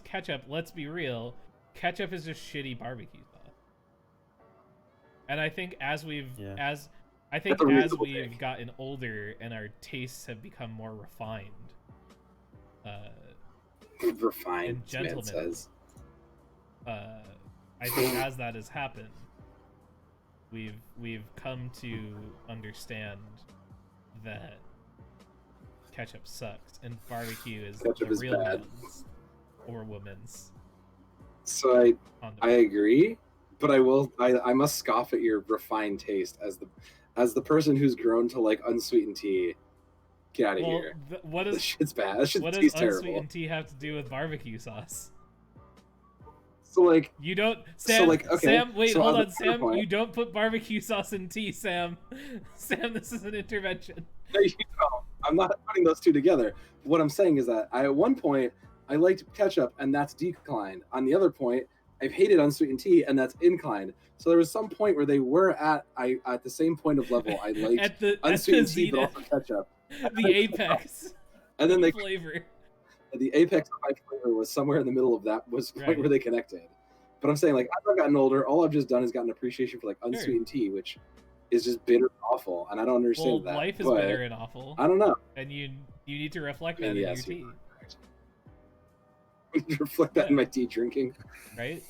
ketchup, let's be real, ketchup is just shitty barbecue sauce. And I think as we've Yeah. as That's a reasonable we've take. gotten older and our tastes have become more refined, Refined, and man gentleman. says. I think as that has happened, we've come to understand that ketchup sucks and barbecue is Ketchup the is real bad. man's or woman's So I condiment. agree, but I must scoff at your refined taste as the person who's grown to like unsweetened tea. Get out of Well, here. what This is shit's bad. This shit what does tastes terrible. unsweetened tea have to do with barbecue sauce? So like, You don't, Sam. like, okay, Sam, wait, so hold as a on, Sam. counterpoint- You don't put barbecue sauce in tea, Sam. Sam, this is an intervention. no, you don't. I'm not putting those two together. What I'm saying is that at one point I liked ketchup and that's declined. On the other point, I've hated unsweetened tea and that's inclined. So there was some point where they were at the same point of level. I liked At the unsweetened tea, but zenith, also ketchup. the apex And then of flavor. the apex of my flavor was somewhere in the middle of that was the point Right. where they connected. But I'm saying, like, as I've gotten older, all I've just done is gotten appreciation for like unsweetened tea, which is just bitter and awful, and I don't understand Well, that. life is but bitter and awful, I don't know. and you need to reflect I mean, that in yes, your you're tea, correct. Reflect that in my tea drinking. right?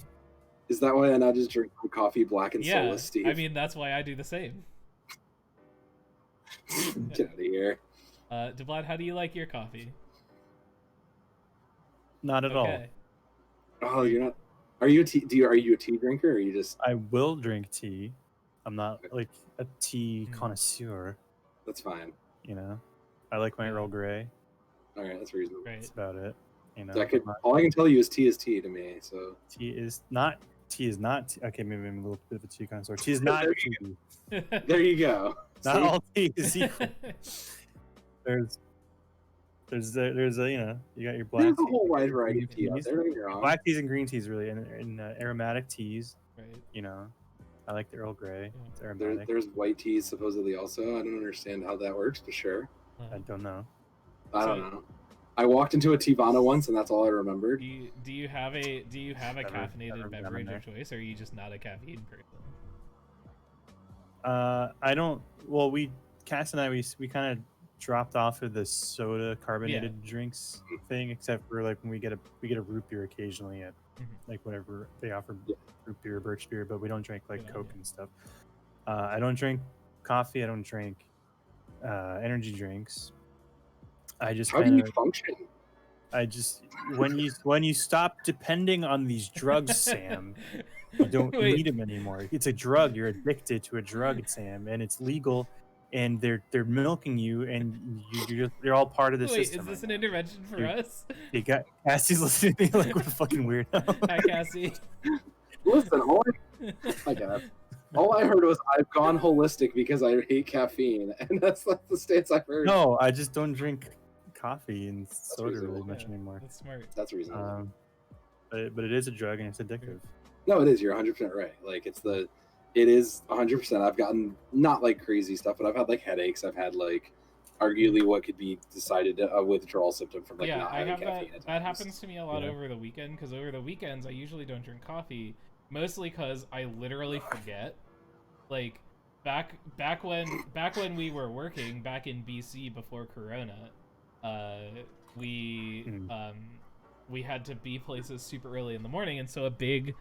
Is that why I now just drink my coffee black and Yeah, soulless, Steve? I mean that's why I do the same. Get out of here. Deblad, how do you like your coffee? Not at all. Okay. Oh, you're not. Are you a tea? Are you a tea drinker? Or are you just? I will drink tea. I'm not like a tea Mm. connoisseur. That's fine. You know, I like my Earl Grey. All right, that's reasonable. Right. That's about it. You know, All I can tell you is tea to me. So tea is not. Tea is not. Tea. Okay, maybe I'm a little bit of a tea connoisseur. Tea is not There tea. there you go. Not See? all tea is equal. There's you know, you got your black There's a tea, whole wide your variety green of tea out teas. there. Don't get me wrong. Black teas and green teas really, and aromatic teas. Right. You know, I like the Earl Grey. Yeah. It's aromatic. There's white teas supposedly also. I don't understand how that works, but sure. I don't know. I don't So- know. I walked into a Teavana once, and that's all I remembered. Do you have a Never caffeinated been in beverage there. of choice, or are you just not a caffeine person? I don't. Well, Cass and I, we kind of dropped off of the soda carbonated drinks thing, except for like when we get a root beer occasionally at Mhm. like whatever they offer, Yeah. root beer, birch beer, but we don't drink like Good on Coke you. and stuff. I don't drink coffee. I don't drink energy drinks. I just How do you kinda- function? I just when you stop depending on these drugs, Sam, you don't Wait. need them anymore. It's a drug. You're addicted to a drug, Sam, and it's legal. And they're milking you, and you're all part of the Wait, system. is this right an now. intervention for Dude. us? You got Cassie's listening to me like what a fucking weirdo. Hi, Cassie. Listen, all I heard was I've gone holistic because I hate caffeine, and that's the stance I've heard. No, I just don't drink coffee and soda really reasonable. much Yeah. anymore. That's smart. That's reasonable. But it is a drug and it's addictive. No, it is. You're 100% right. Like it is 100%. I've gotten not like crazy stuff, but I've had like headaches. I've had like arguably what could be decided a withdrawal symptom from like yeah, not I having have that. caffeine. at That times. happens to me a lot Yeah. over the weekend because over the weekends I usually don't drink coffee, mostly because I literally forget. Like back when we were working back in BC before Corona, we had to be places super early in the morning, and so a big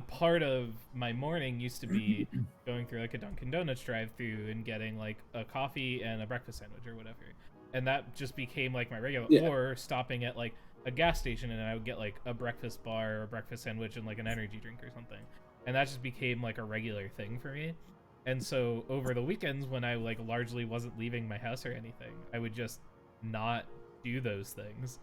part of my morning used to be going through like a Dunkin' Donuts drive-through and getting like a coffee and a breakfast sandwich or whatever, and that just became like my regular. Yeah. Or stopping at like a gas station and I would get like a breakfast bar or a breakfast sandwich and like an energy drink or something, and that just became like a regular thing for me. And so over the weekends when I like largely wasn't leaving my house or anything, I would just not do those things.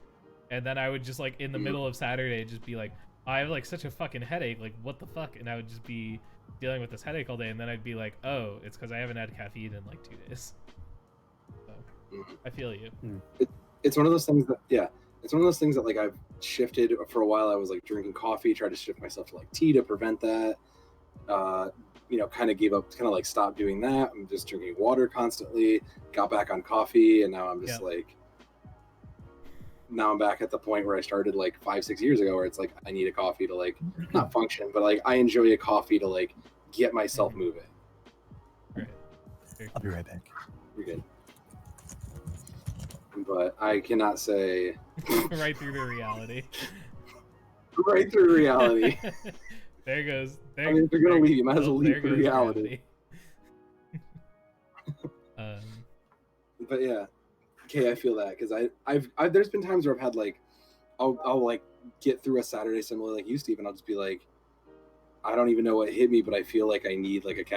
And then I would just like in the middle of Saturday just be like, I have like such a fucking headache. Like, what the fuck? And I would just be dealing with this headache all day, and then I'd be like, oh, it's because I haven't had caffeine in like 2 days. So I feel you. It's one of those things that it's one of those things that like I've shifted for a while. I was like drinking coffee, tried to shift myself to like tea to prevent that. Kind of gave up, kind of like stopped doing that. I'm just drinking water constantly. Got back on coffee, and now I'm just like. Now I'm back at the point where I started like 5-6 years ago, where it's like I need a coffee to like not function, but like I enjoy a coffee to like get myself moving. Right. I'll be right back. You're good. But I cannot say Right through the reality. right through reality. There goes. There, I mean, if you're gonna leave, you might as well there leave for goes reality. But yeah, okay, I feel that because I've there's been times where I've had like, I'll like get through a Saturday similar like you, Steve, and I'll just be like, I don't even know what hit me, but I feel like I need like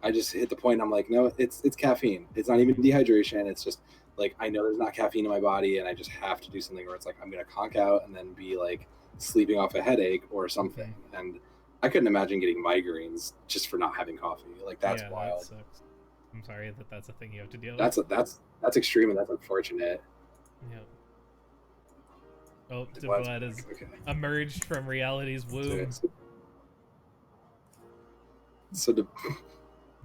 I just hit the point. And I'm like, no, it's caffeine. It's not even dehydration. It's just like I know there's not caffeine in my body, and I just have to do something where it's like I'm gonna conk out and then be like sleeping off a headache or something. And I couldn't imagine getting migraines just for not having coffee. Like that's wild. That sucks. I'm sorry that's a thing you have to deal with. That's extreme, and that's unfortunate. Yeah. Oh, Deblad has emerged from reality's womb.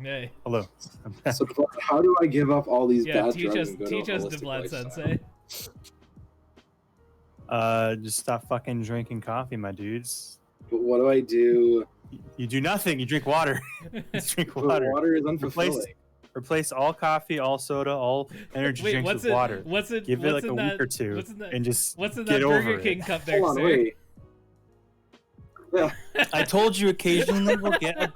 Hey. Hello. So how do I give up all these bad teach drugs us, and go teach to a us, holistic Deblad lifestyle? Sensei. Just stop fucking drinking coffee, my dudes. But what do I do? You do nothing. You drink water. Just drink But water. water is unfulfilling. Replace all coffee, all soda, all energy drinks with water. Give it like a week or two, and just what's in get that over Burger King it. cup there, Hold on, sir? wait. Yeah. I told you occasionally we'll get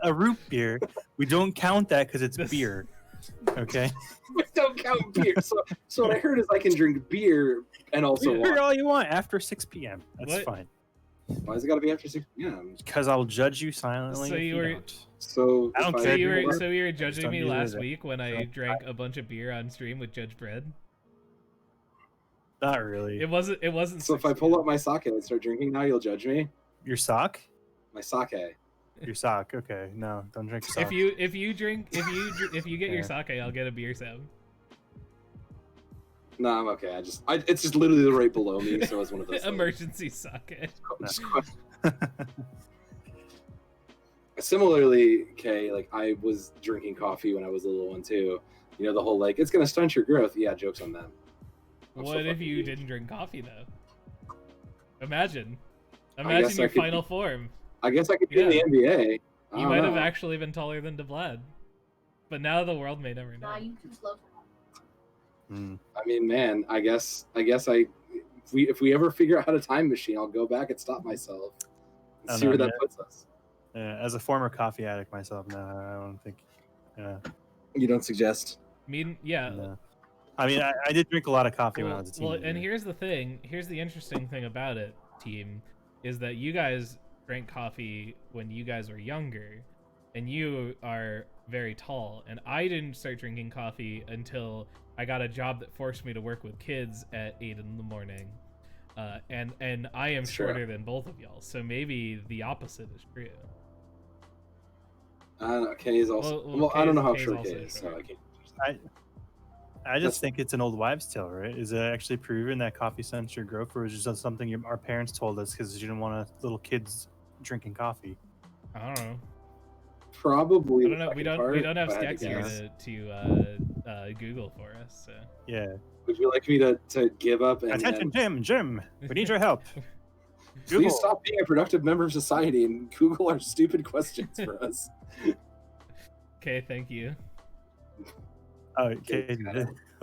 a root beer. We don't count that because it's beer. Okay. We don't count beer. So what I heard is I can drink beer and also Beer water. all you want after 6 p.m. That's What? fine. Why is it got to be after 6 p.m.? Because I'll judge you silently. So if you were- don't. So I don't if care. So you were judging don't me do last that. week when I drank a bunch of beer on stream with Judge Bread? Not really. It wasn't. So if I pull up my sake and start drinking now, you'll judge me. Your sock? My sake. Your sock. Okay. No, don't drink sock. If you get your sake, I'll get a beer, Sam. No, I'm okay. It's just literally right below me, so it's one of those things. Emergency sake. Similarly, Kay, like I was drinking coffee when I was a little one too. You know the whole like it's gonna stunt your growth. Yeah, jokes on them. What if you didn't drink coffee though? Imagine guess I your could final form. I guess I could be in the NBA. I You don't might have know. actually been taller than Deblad, but now the world may never know. Nah, you too slow. Mm. I mean, man, I guess if we ever figure out a time machine, I'll go back and stop myself and I see know, where that man. puts us. As a former coffee addict myself, no, I don't think. You don't suggest? Yeah. No. I mean, I did drink a lot of coffee when I was a teenager. Well, and here's the thing. Here's the interesting thing about it, team, is that you guys drank coffee when you guys were younger, and you are very tall. And I didn't start drinking coffee until I got a job that forced me to work with kids at 8 in the morning. And I am shorter than both of y'all, so maybe the opposite is true. I don't know. Kay is also. Well, I don't know how Kay's short also Kay is, so short. I can't. I just think it's an old wives' tale, right? Is it actually proven that coffee stunts your growth, or is it just something our parents told us because you didn't want little kids drinking coffee? I don't know. Probably. I don't know. We don't have if I had Stacks to here guess. to Google for us. So. Yeah. Would you like me to give up and Attention, Jim. We need your help. please Google. stop being a productive member of society and Google our stupid questions for us? Okay, thank you. Okay,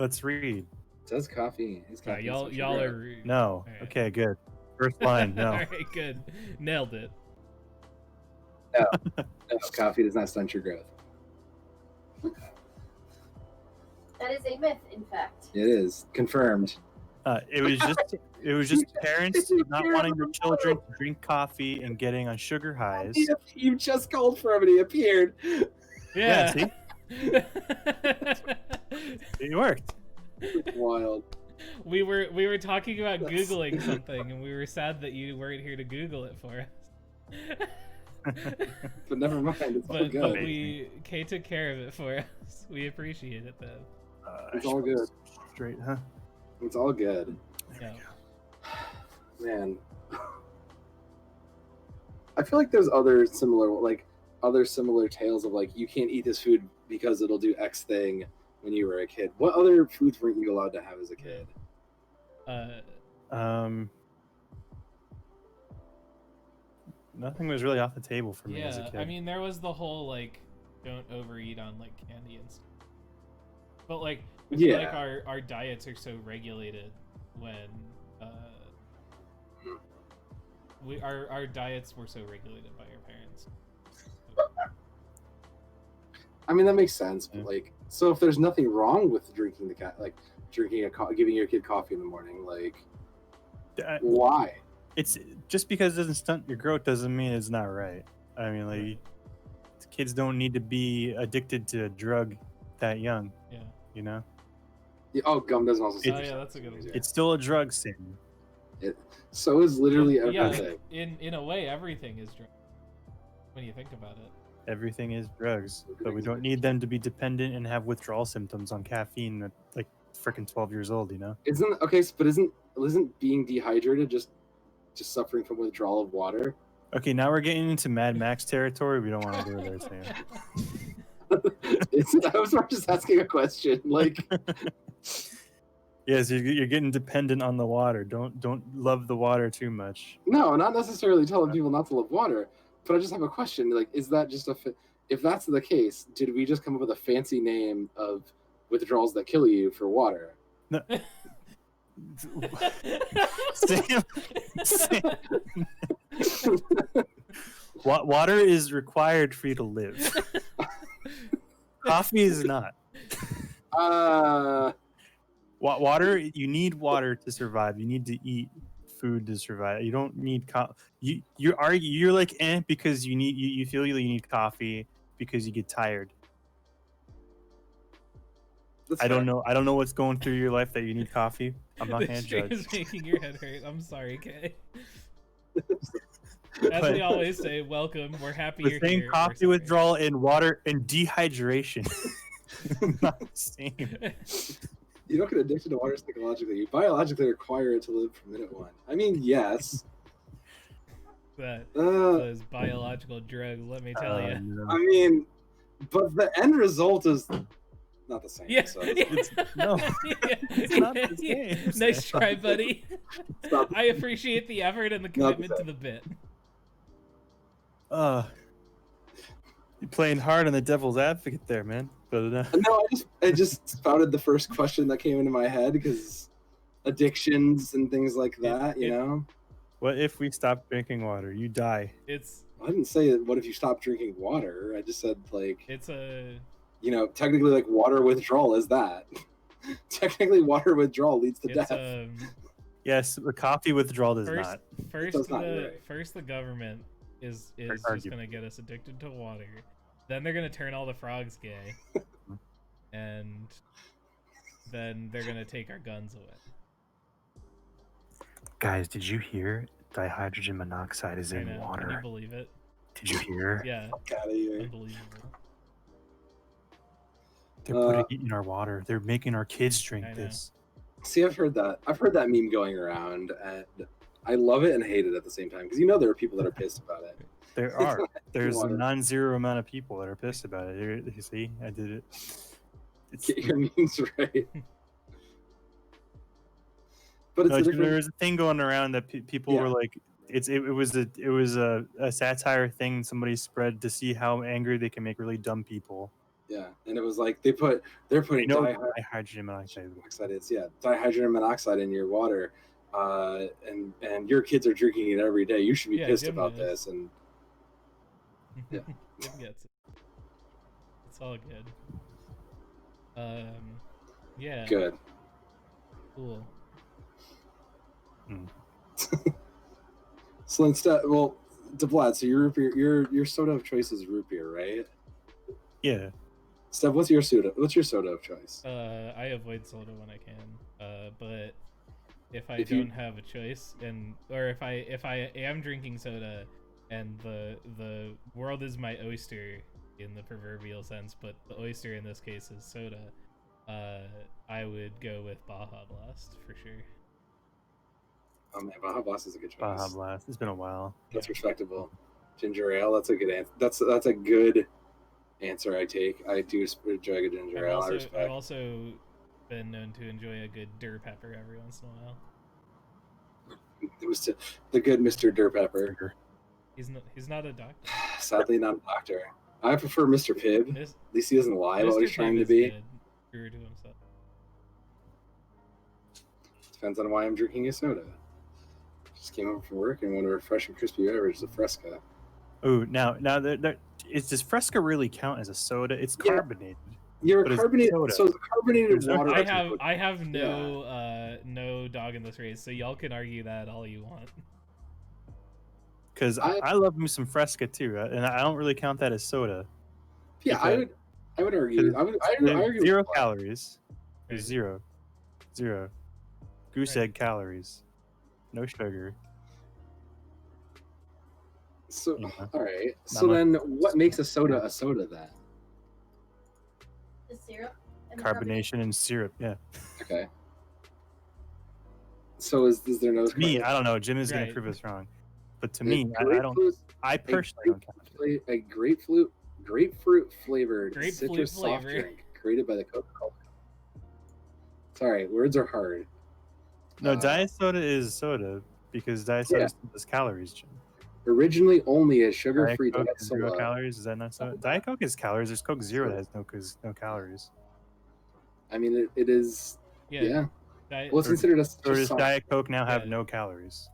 let's read. Does coffee? Is Alright, coffee y'all such a are. No. Alright. Okay, good. First line, no. Alright, good. Nailed it. drug? No, coffee does not stunt your growth. That is a myth, in fact. It is confirmed. It was just parents not wanting their children to drink coffee and getting on sugar highs. You just called for him and he appeared. Yeah. See? It worked. Wild. We were talking about Googling something, and we were sad that you weren't here to Google it for us. But never mind. It's all But good. Kay took care of it for us. We appreciate it though. It's all good. Straight, huh? It's all good. Yeah. Man. I feel like there's other similar tales of like you can't eat this food because it'll do X thing when you were a kid. What other foods weren't you allowed to have as a kid? Nothing was really off the table for me as a Yeah, kid. I mean there was the whole like don't overeat on like candy and stuff. But like I feel like our diets are so regulated when our diets were so regulated by our parents. I mean that makes sense, but like so if there's nothing wrong with drinking giving your kid coffee in the morning, like why? It's just because it doesn't stunt your growth doesn't mean it's not right. I mean, like kids don't need to be addicted to a drug that young. Yeah. You know. Yeah, oh, gum doesn't also. Oh yeah, that's a good one. It's still a drug, Sam. So is literally everything. Yeah, in a way, everything is drug. When you think about it. Everything is drugs, but we don't need them to be dependent and have withdrawal symptoms on caffeine at like freaking 12 years old. You know. Isn't being dehydrated just suffering from withdrawal of water? Okay, now we're getting into Mad Max territory. We don't want to go there, Sam. I was just asking a question. Like, yes, you're getting dependent on the water. Don't love the water too much. no, not necessarily telling people not to love water, but I just have a question. Like, is that just if that's the case, did we just come up with a fancy name of withdrawals that kill you for water? No. Sam. Water is required for you to live. Coffee is not. Water. You need water to survive. You need to eat food to survive. You don't need you're like because you feel you need coffee because you get tired. I don't know what's going through your life that you need coffee. I'm not gonna judge. Is making your head hurt. I'm sorry, Kay. As we always say, welcome. We're happy you're saying here. Coffee withdrawal and water and dehydration. Not the same. You don't get addicted to water psychologically. You biologically require it to live from minute one. I mean, yes. Those biological drugs, let me tell you. No. I mean, but the end result is not the same. Yeah. So It's not the same. Nice try, buddy. I appreciate the effort and the commitment to the bit. You're playing hard on the devil's advocate there, man. But no, I just spouted the first question that came into my head because addictions and things like that, you know. What if we stop drinking water? You die. I didn't say what if you stop drinking water. I just said like technically like water withdrawal is that. Technically, water withdrawal leads to death. Yes, the coffee withdrawal does not. First, the government is just gonna get us addicted to water. Then they're gonna turn all the frogs gay, and then they're gonna take our guns away. Guys, did you hear dihydrogen monoxide is in water? Can you believe it? Did you hear? Yeah. Out of here. Unbelievable. They're putting it in our water. They're making our kids drink this. See, I've heard that. I've heard that meme going around, and I love it and hate it at the same time because there are people that are pissed about it. There are. There's a non-zero amount of people that are pissed about it. Here, you see, I did it. Get your memes right. But there was a thing going around that people were like, it was a satire thing somebody spread to see how angry they can make really dumb people. Yeah, and it was like they're putting dihydrogen monoxide. Dihydrogen monoxide in your water, and your kids are drinking it every day. You should be pissed about this. And yeah, Jim gets it. It's all good. Yeah. Good. Cool. So instead, Deblad, so your soda of choice is root beer, right? Yeah. Steph, what's your soda? What's your soda of choice? I avoid soda when I can. But if I If you- don't have a choice, or if I am drinking soda, and the world is my oyster in the proverbial sense, but the oyster in this case is soda, I would go with Baja Blast for sure. Oh man, Baja Blast is a good choice. Baja Blast. It's been a while. That's Yeah. respectable. Ginger ale. That's a good answer. That's a good answer. I take. I do enjoy a good ginger ale. I I've respect. also been known to enjoy a good Dur Pepper every once in a while. It was the good Mr. Durpepper. He's not a doctor. Sadly, not a doctor. I prefer Mr. Pibb. Mis- At least he doesn't lie about what he's Mr. trying Pibb to is be. good. True to himself. Depends on why I'm drinking a soda. Just came home from work and want a refreshing, crispy beverage, a Fresca. Oh, now does Fresca really count as a soda? It's Yeah. carbonated. You're But it's carbonated, soda. so the carbonated There's no- water. I have no dog in this race, so y'all can argue that all you want. Because I love me some Fresca too, and I don't really count that as soda. Yeah, I would argue. I There's argue. zero with that. calories. There's Right. zero. Goose Right. egg calories. No sugar. So Yeah. all right. Not So much. then, what makes a soda then? The syrup and the Carbonation and syrup. Yeah. Okay. So is there no To me, I don't know. Jim is gonna Right. prove us wrong, but to A me, I don't. grapefruit- I personally don't count it. a grapefruit flavored Grapefruit citrus soft flavor. drink created by the Coca-Cola. Sorry, words are hard. No, diet soda is soda because diet soda has calories, Jim. Originally only a sugar-free Diet diet Coke is 0 soda. calories. Is that not soda? Diet Coke has calories. There's Coke Zero that has no calories. I mean, it is. Yeah. Diet- Well, it's considered a Or does soft. Diet Coke now have Yeah. no calories?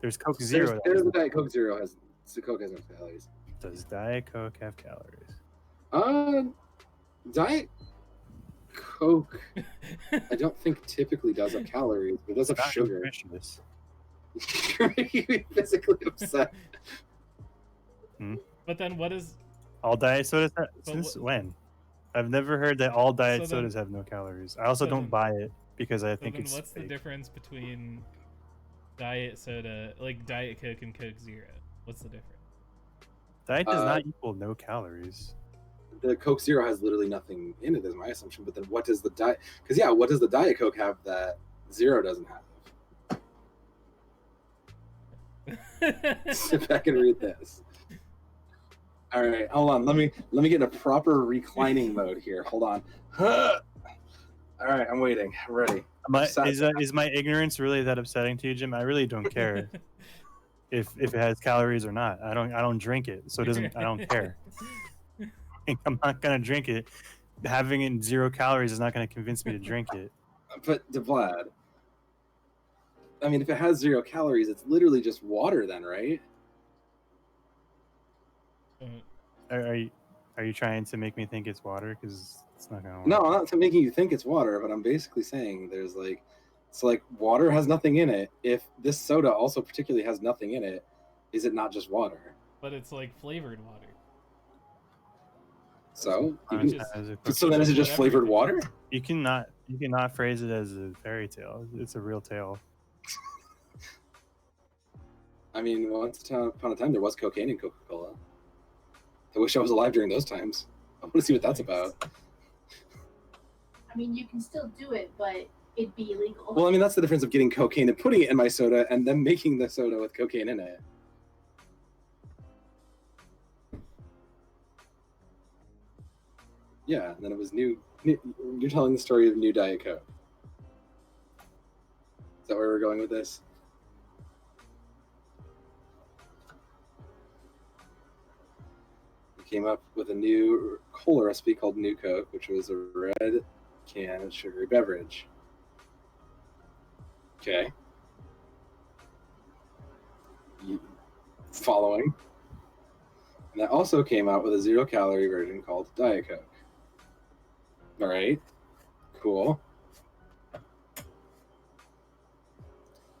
There's Coke Zero. that There's has the no- Diet Coke Zero has. The Coke has no calories. Does Diet Coke have calories? Diet Coke. I don't think typically does have calories, but it does have Not sugar. nutritious. You're making me physically upset. But then what is All diet sodas have, But since what- when? I've never heard that all diet So then- sodas have no calories. I also so don't then- buy it because I so think then it's what's the fake. difference between diet soda, like Diet Coke and Coke Zero? What's the difference? Diet does Uh, not equal no calories. The Coke Zero has literally nothing in it, is my assumption. But then what does the diet? Because what does the Diet Coke have that Zero doesn't have? Sit back and read this. All right, hold on. Let me get in a proper reclining mode here. Hold on. All right, I'm waiting. I'm ready. Is my ignorance really that upsetting to you, Jim? I really don't care if it has calories or not. I don't drink it, so it doesn't. I don't care. I'm not gonna drink it. Having it 0 calories is not gonna convince me to drink it. But Deblad, I mean, if it has 0 calories, it's literally just water, then, right? Are you trying to make me think it's water? Because it's not gonna work. No, I'm not making you think it's water, but I'm basically saying it's like water has nothing in it. If this soda also particularly has nothing in it, is it not just water? But it's like flavored water. So, It's just- so then is it just whatever. flavored water? You cannot phrase it as a fairy tale. It's a real tale. I mean, once upon a time, there was cocaine in Coca-Cola. I wish I was alive during those times. I want to see what that's about. I mean, you can still do it, but it'd be illegal. Well, I mean, that's the difference of getting cocaine and putting it in my soda and then making the soda with cocaine in it. Yeah, and then it was new. You're telling the story of new Diet Coke. Is that where we're going with this? We came up with a new cola recipe called New Coke, which was a red can sugary beverage. Okay. Following. And that also came out with a 0 calorie version called Diet Coke. All right. Cool.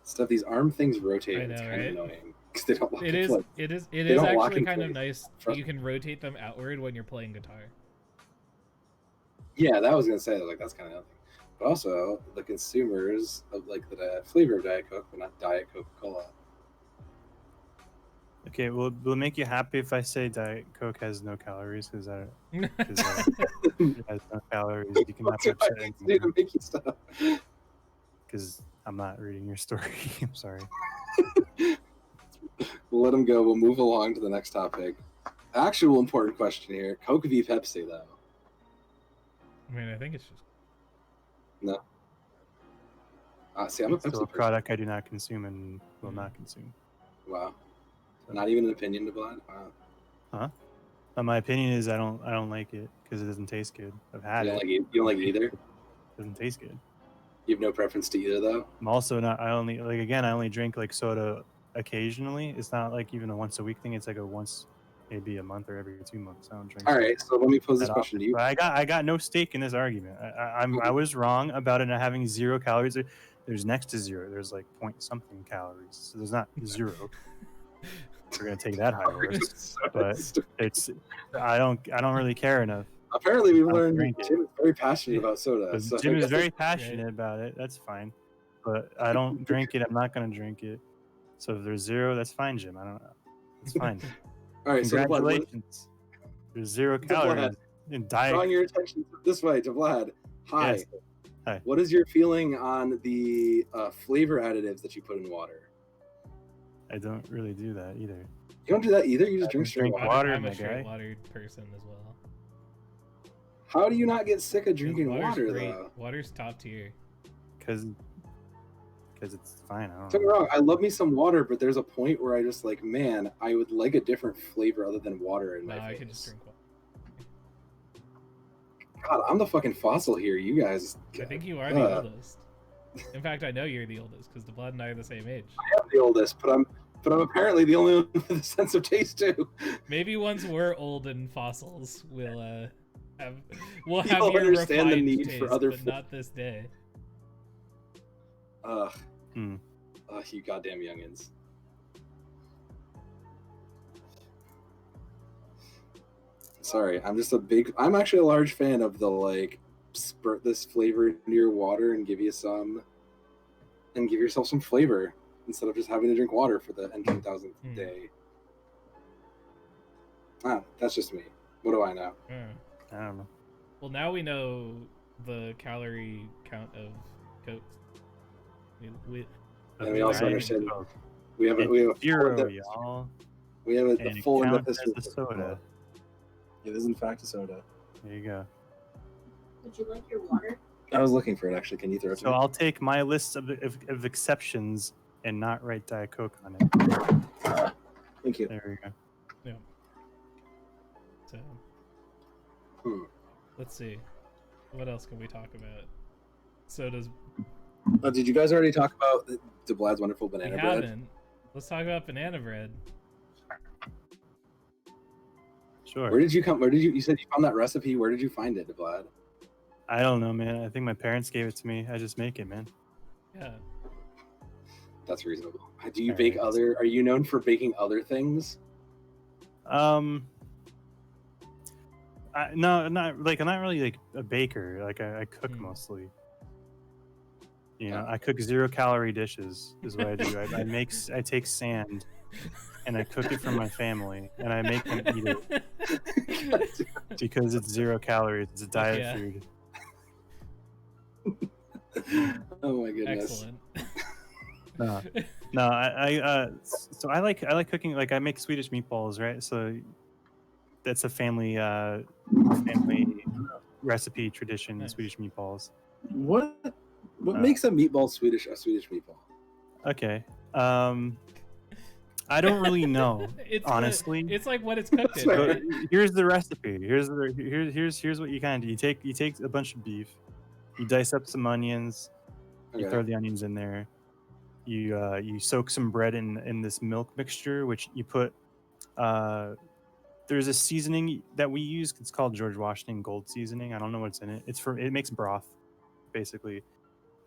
Stuff, these arm things rotate. I It's know, kind right? of annoying because they don't lock It in is. place. It They is don't lock actually in kind of place. nice. Trust You can rotate them outward when you're playing guitar. Yeah, that was gonna say like that's kind of nothing. But also the consumers of like the flavor of Diet Coke, but not Diet Coca-Cola. Okay, will it make you happy if I say Diet Coke has no calories? Because it has no calories. You cannot What's your touch it fucking do to anymore. make you stop? Because I'm not reading your story. I'm sorry. We'll let him go. We'll move along to the next topic. Actual important question here: Coke v Pepsi, though. I mean, I think it's just No. See, I'm a It's still Pepsi a person. product I do not consume and will not consume. Wow. Not even an opinion, Deblad? Wow. My opinion is I don't like it because it doesn't taste good. I've had You it. don't like either? It doesn't taste good. You have no preference to either, though? I'm also not. I only drink like soda occasionally. It's not like even a once a week thing. It's like a once, maybe a month or every 2 months. I don't drink. All soda right, so let me pose this that question to often. you. But I got no stake in this argument. I was wrong about it not having 0 calories. There's next to 0. There's like point something calories. So there's not 0. We're gonna take that high horse, but it's I don't really care enough. Apparently, we've I don't learned drink it. Jim is very passionate about soda. But So Jim I is guess very it's- passionate about it. That's fine, but I don't drink it. I'm not gonna drink it. So if there's 0, that's fine, Jim. I don't know. It's fine. All right, so Deblad, Congratulations. There's 0 calories in diet. drawing your attention this way to Vlad. Hi. Yes. Hi. What is your feeling on the flavor additives that you put in water? I don't really do that either. You don't do that either. You just I drink just straight drink water. water, I'm my a straight guy. water person as well. How do you not get sick of drinking Water's water great. though? Water's top tier. Because it's fine. I Don't don't get me know. wrong. I love me some water, but there's a point where I just like, man, I would like a different flavor other than water in No, my I face. could just drink water. God, I'm the fucking fossil here. You guys. I think you are the oldest. In fact, I know you're the oldest because Deblad and I are the same age. I'm the oldest, but I'm apparently the only one with a sense of taste too. Maybe once we're old and fossils, we'll have You'll your understand the refined need taste, for other but food. not this day. Ugh. Hmm. Ugh, you goddamn youngins. Sorry, I'm actually a large fan of the like spurt this flavor into your water and give yourself some flavor instead of just having to drink water for the 10,000th day. That's just me. What do I know? I don't know. Well, now we know the calorie count of Coke. And we also Right. understand we have a It's full 0, in-depth- y'all. we have And the it full in-depth counts history. as a soda. It is in fact a soda. There you go. Would you like your water? I was looking for it actually. Can you throw it to So me? I'll take my list of exceptions and not write Diet Coke on it. Thank you. There we go. Yeah. So let's see. What else can we talk about? Sodas. Did you guys already talk about Deblad's wonderful We banana bread? haven't. Let's talk about banana bread. Sure. Where did you said you found that recipe? Where did you find it, Deblad? I don't know, man. I think my parents gave it to me. I just make it, man. Yeah. That's reasonable. Do you All bake right. are you known for baking other things? No, I'm not really like a baker. Like I cook Hmm. mostly. You know, I cook 0 calorie dishes is what I do. I take sand and I cook it for my family and I make them eat it because it's 0 calories. It's a diet yeah. food. Oh my goodness. Excellent. No, so I like cooking. Like I make Swedish meatballs, right? So that's a family recipe tradition. Nice. Swedish meatballs. What makes a meatball Swedish meatball? Okay. I don't really know, honestly. It's like what it's cooked in. That's But Right? here's the recipe. Here's what you kind of do. You take a bunch of beef, you dice up some onions, you Okay. throw the onions in there. You soak some bread in this milk mixture, which you put. There's a seasoning that we use. It's called George Washington Gold Seasoning. I don't know what's in it. It makes broth, basically,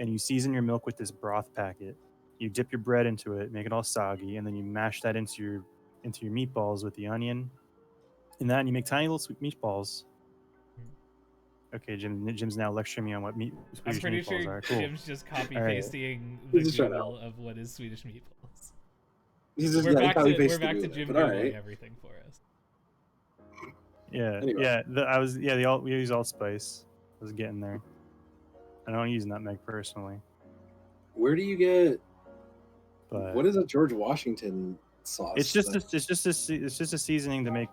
and you season your milk with this broth packet. You dip your bread into it, make it all soggy, and then you mash that into your meatballs with the onion, and then you make tiny little sweet meatballs. Okay, Jim's now lecturing me on what I'm Swedish pretty meatballs sure are. Cool. Jim's just copy All right. pasting the Just try it Google of what is Swedish meatballs. He's just We're yeah, he back copy to we're pasted back the to Google, Jim but all Googling right. everything for us. Yeah, Anyway. yeah. We use allspice. I was getting there. I don't use nutmeg personally, Where do you get? but What is a George Washington sauce? it's just a seasoning to make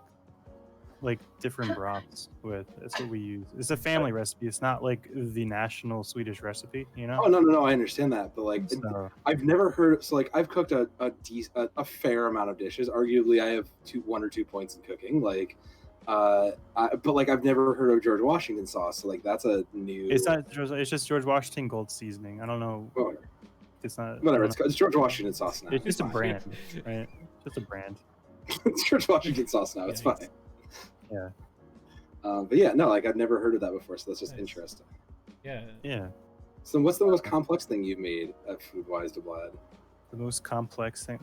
like different broths with. That's what we use. It's a family recipe. It's not like the national Swedish recipe, you know. Oh no, I understand that, but like So, I've never heard. So like I've cooked a fair amount of dishes. Arguably, I have 1 or 2 points in cooking. Like, but like I've never heard of George Washington sauce. So like that's a new. it's not. It's just George Washington Gold seasoning. I don't know. Oh, It's not. whatever. I don't It's George Washington sauce now. know. It's just a fine. brand, right? Just a brand. It's George Washington sauce now. It's Yikes. fine. Yeah. But yeah, no, like I've never heard of that before, so that's just Nice. interesting. Yeah. Yeah. So what's the most complex thing you've made at Foodwise Deblad? The most complex thing.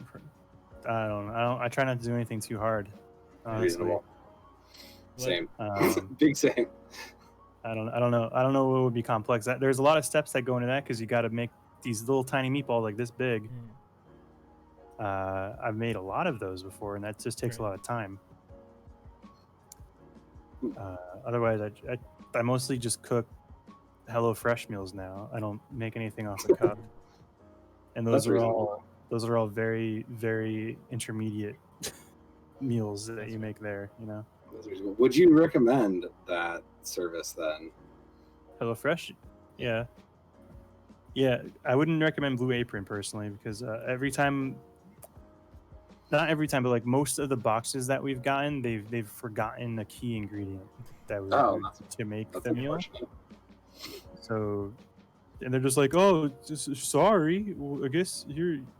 I try not to do anything too hard. Honestly. Reasonable. What- Same. Big same. I don't know. I don't know what would be complex. There's a lot of steps that go into that because you got to make these little tiny meatballs like this big. Mm. I've made a lot of those before, and that just takes a Right. lot of time. Otherwise, I mostly just cook HelloFresh meals now. I don't make anything off the cup, and That's those are reasonable. all very very intermediate meals that you make there. You know, That's reasonable. Would you recommend that service then? HelloFresh, yeah. I wouldn't recommend Blue Apron personally because not every time, but like most of the boxes that we've gotten, they've forgotten a key ingredient that we Oh, use to make That's the meal. unfortunate. So, and they're just like, "Oh, just sorry. Well, I guess we'll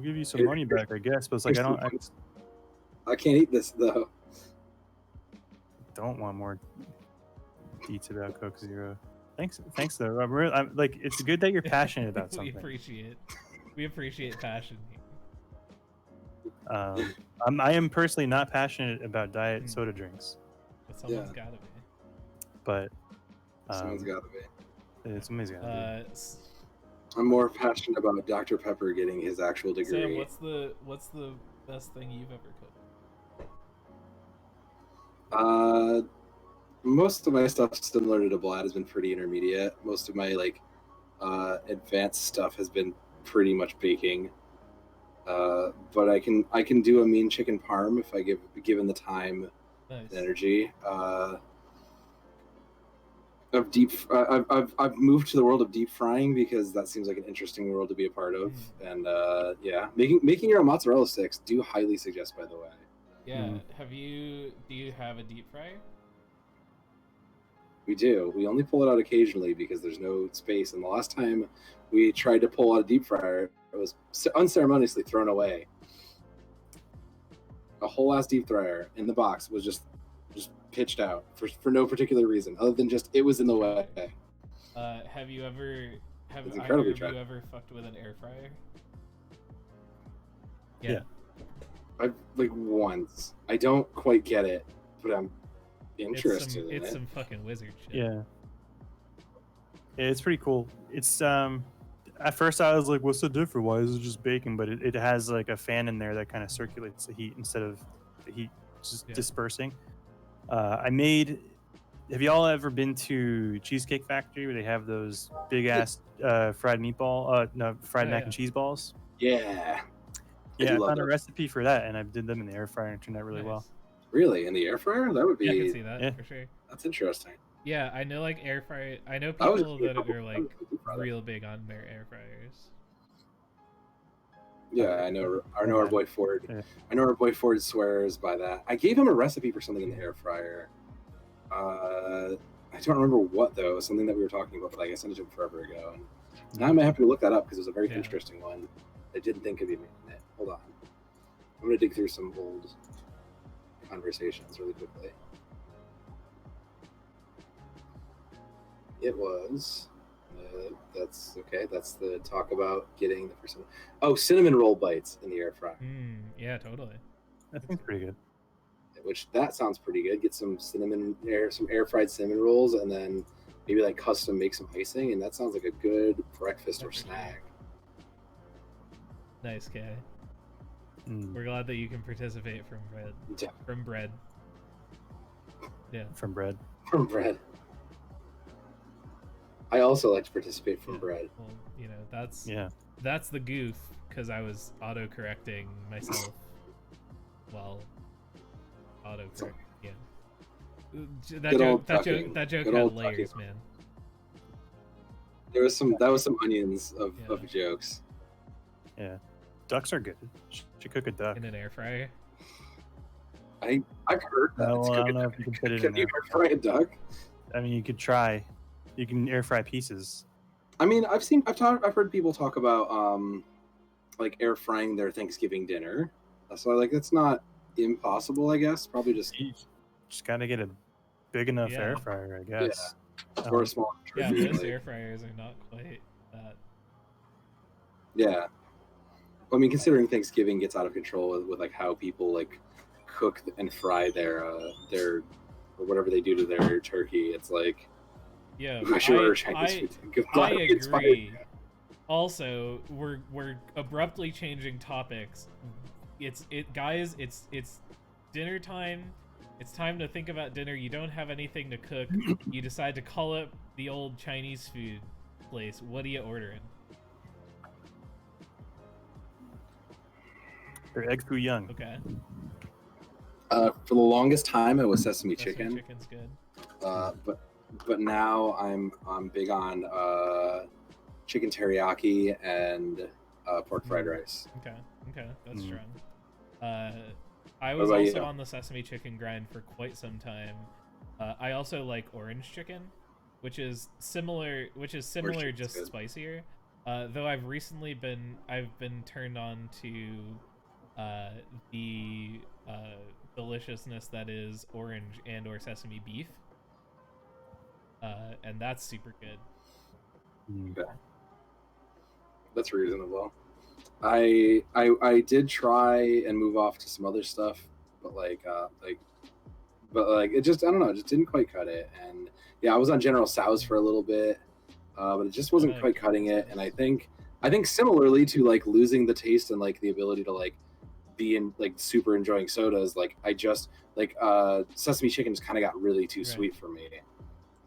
give you some money back, I guess." But it's like I can't eat this though. don't want more deets about Coke Zero. Thanks though. I'm like, it's good that you're passionate about we something. appreciate passion here. I am personally not passionate about diet soda drinks, But someone's Yeah. gotta be. but Someone's got to be. somebody's gotta be. I'm more passionate about Dr. Pepper getting his actual degree. Sam, what's the best thing you've ever cooked? Most of my stuff similar to Deblad has been pretty intermediate. Most of my advanced stuff has been pretty much baking. But I can do a mean chicken parm if I given the time Nice. and energy. I've moved to the world of deep frying because that seems like an interesting world to be a part of. And yeah, making your own mozzarella sticks do highly suggest, by the way. Yeah. Do you have a deep fryer? We do. We only pull it out occasionally because there's no space. And the last time we tried to pull out a deep fryer, it was unceremoniously thrown away. A whole ass deep fryer in the box was just pitched out for no particular reason other than just it was in the way. Have you ever It's incredibly either of you tragic. ever fucked with an air fryer? Yeah. I've once. I don't quite get it, but I'm interested in It's it. some fucking wizard shit. Yeah, it's pretty cool. It's at first I was like, what's the difference? Why is it just baking? But it has like a fan in there that kind of circulates the heat instead of the heat just dispersing. Have y'all ever been to Cheesecake Factory where they have those big ass fried mac and cheese balls? Yeah. Yeah, I love found a those. recipe for that and I did them in the air fryer and it turned out really well. Nice. Really? In the air fryer? That would be Yeah, I can see that Yeah. for sure. that's interesting. Yeah, I know like air fryer. I know I was people that are like real. real big on their air fryers. Yeah, I know our boy Ford. Yeah. I know our boy Ford swears by that. I gave him a recipe for something in the air fryer. I don't remember what though. It was something that we were talking about, but like I sent it to him forever ago. And now I might have to look that up because it was a very Yeah. interesting one. I didn't think of even it. Hold on. I'm gonna dig through some old conversations really quickly. It was. That's okay. That's the talk about getting the first one. Oh, cinnamon roll bites in the air fryer. Yeah, totally. That seems pretty good. which that sounds pretty good. Get some some air fried cinnamon rolls, and then maybe like custom make some icing, and that sounds like a good breakfast or snack. Nice, Kay. Mm, We're glad that you can participate from bread. Yeah. From bread. Yeah. from bread. From bread. I also like to participate from Yeah. bread. Well, you know, that's Yeah. that's the goof because I was auto-correcting myself. Well, auto-correct. Yeah. That Good joke. old That ducking. joke. That joke Good had old layers, ducking. man. That was some onions of Yeah. jokes. Yeah. Ducks are good. Should cook a duck. In an air fryer. I've heard that. No, It's well, I good. don't know if you can put it Can in you there. air fry a duck? I mean, you could try. You can air fry pieces. I mean, I've heard people talk about like air frying their Thanksgiving dinner. So like that's not impossible, I guess. Probably just You just gotta get a big enough Yeah. air fryer, I guess. or a small Yeah, turkey. most like- air fryers are not quite that. Yeah. I mean, considering Thanksgiving gets out of control with like how people like cook and fry their or whatever they do to their turkey, it's like Yeah, I'm sure Chinese food. I agree. Also, we're abruptly changing topics. Guys, it's dinner time. It's time to think about dinner. You don't have anything to cook. You decide to call up the old Chinese food place. What are you ordering? They're egg foo young. Okay. For the longest time, it was sesame Sesame chicken. chicken's good. But now I'm big on chicken teriyaki and pork fried rice. Okay, that's Mm. strong. I What was about also you? on the sesame chicken grind for quite some time. I also like orange chicken, which is similar, just chicken's good. spicier. Though I've been turned on to the deliciousness that is orange and or sesame beef, and that's super good. Mm. That's reasonable. I did try and move off to some other stuff, but it just, I don't know, it just didn't quite cut it. And yeah, I was on General Tso's for a little bit, but it just wasn't I like quite cutting General it. And Tso's. I think similarly to like losing the taste and like the ability to like be in like super enjoying sodas, like I just like sesame chicken just kind of got really too Right. sweet for me,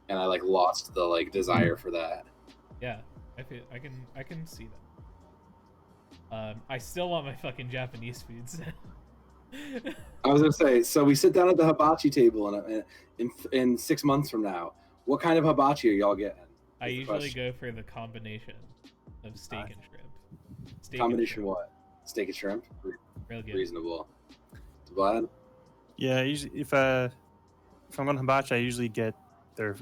and I like lost the like desire for that. Yeah, I can see that. I still want my fucking Japanese foods. I was gonna say, so we sit down at the hibachi table in 6 months from now. What kind of hibachi are y'all getting? I is the usually question. go for the combination of steak and shrimp. Steak Combination and shrimp. what? Steak and shrimp? Real good. Reasonable. Deblad? Yeah, usually if I'm going hibachi, I usually get their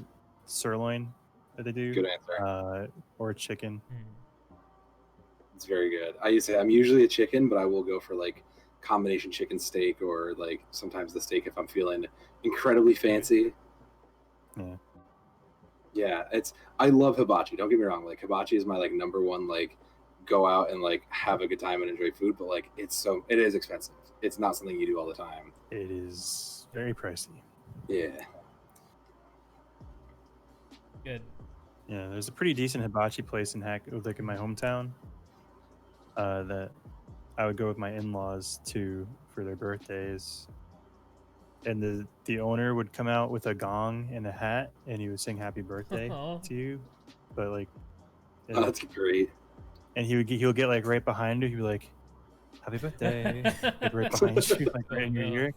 sirloin that they do, Good answer. or chicken. Mm. It's very good. I'm usually a chicken, but I will go for like combination chicken steak or like sometimes the steak if I'm feeling incredibly fancy. Yeah. Yeah, I love hibachi. Don't get me wrong. Like hibachi is my like number one like go out and like have a good time and enjoy food, but like it is expensive. It's not something you do all the time. It is very pricey. Yeah. Good. Yeah, there's a pretty decent hibachi place in like in my hometown, that I would go with my in-laws to for their birthdays. And the owner would come out with a gong and a hat, and he would sing "Happy Birthday" Aw. to you. But like, Oh, that's great. and he'll get like right behind you. He'd be like, "Happy birthday!" like right behind you, like right in your Oh, no. ear.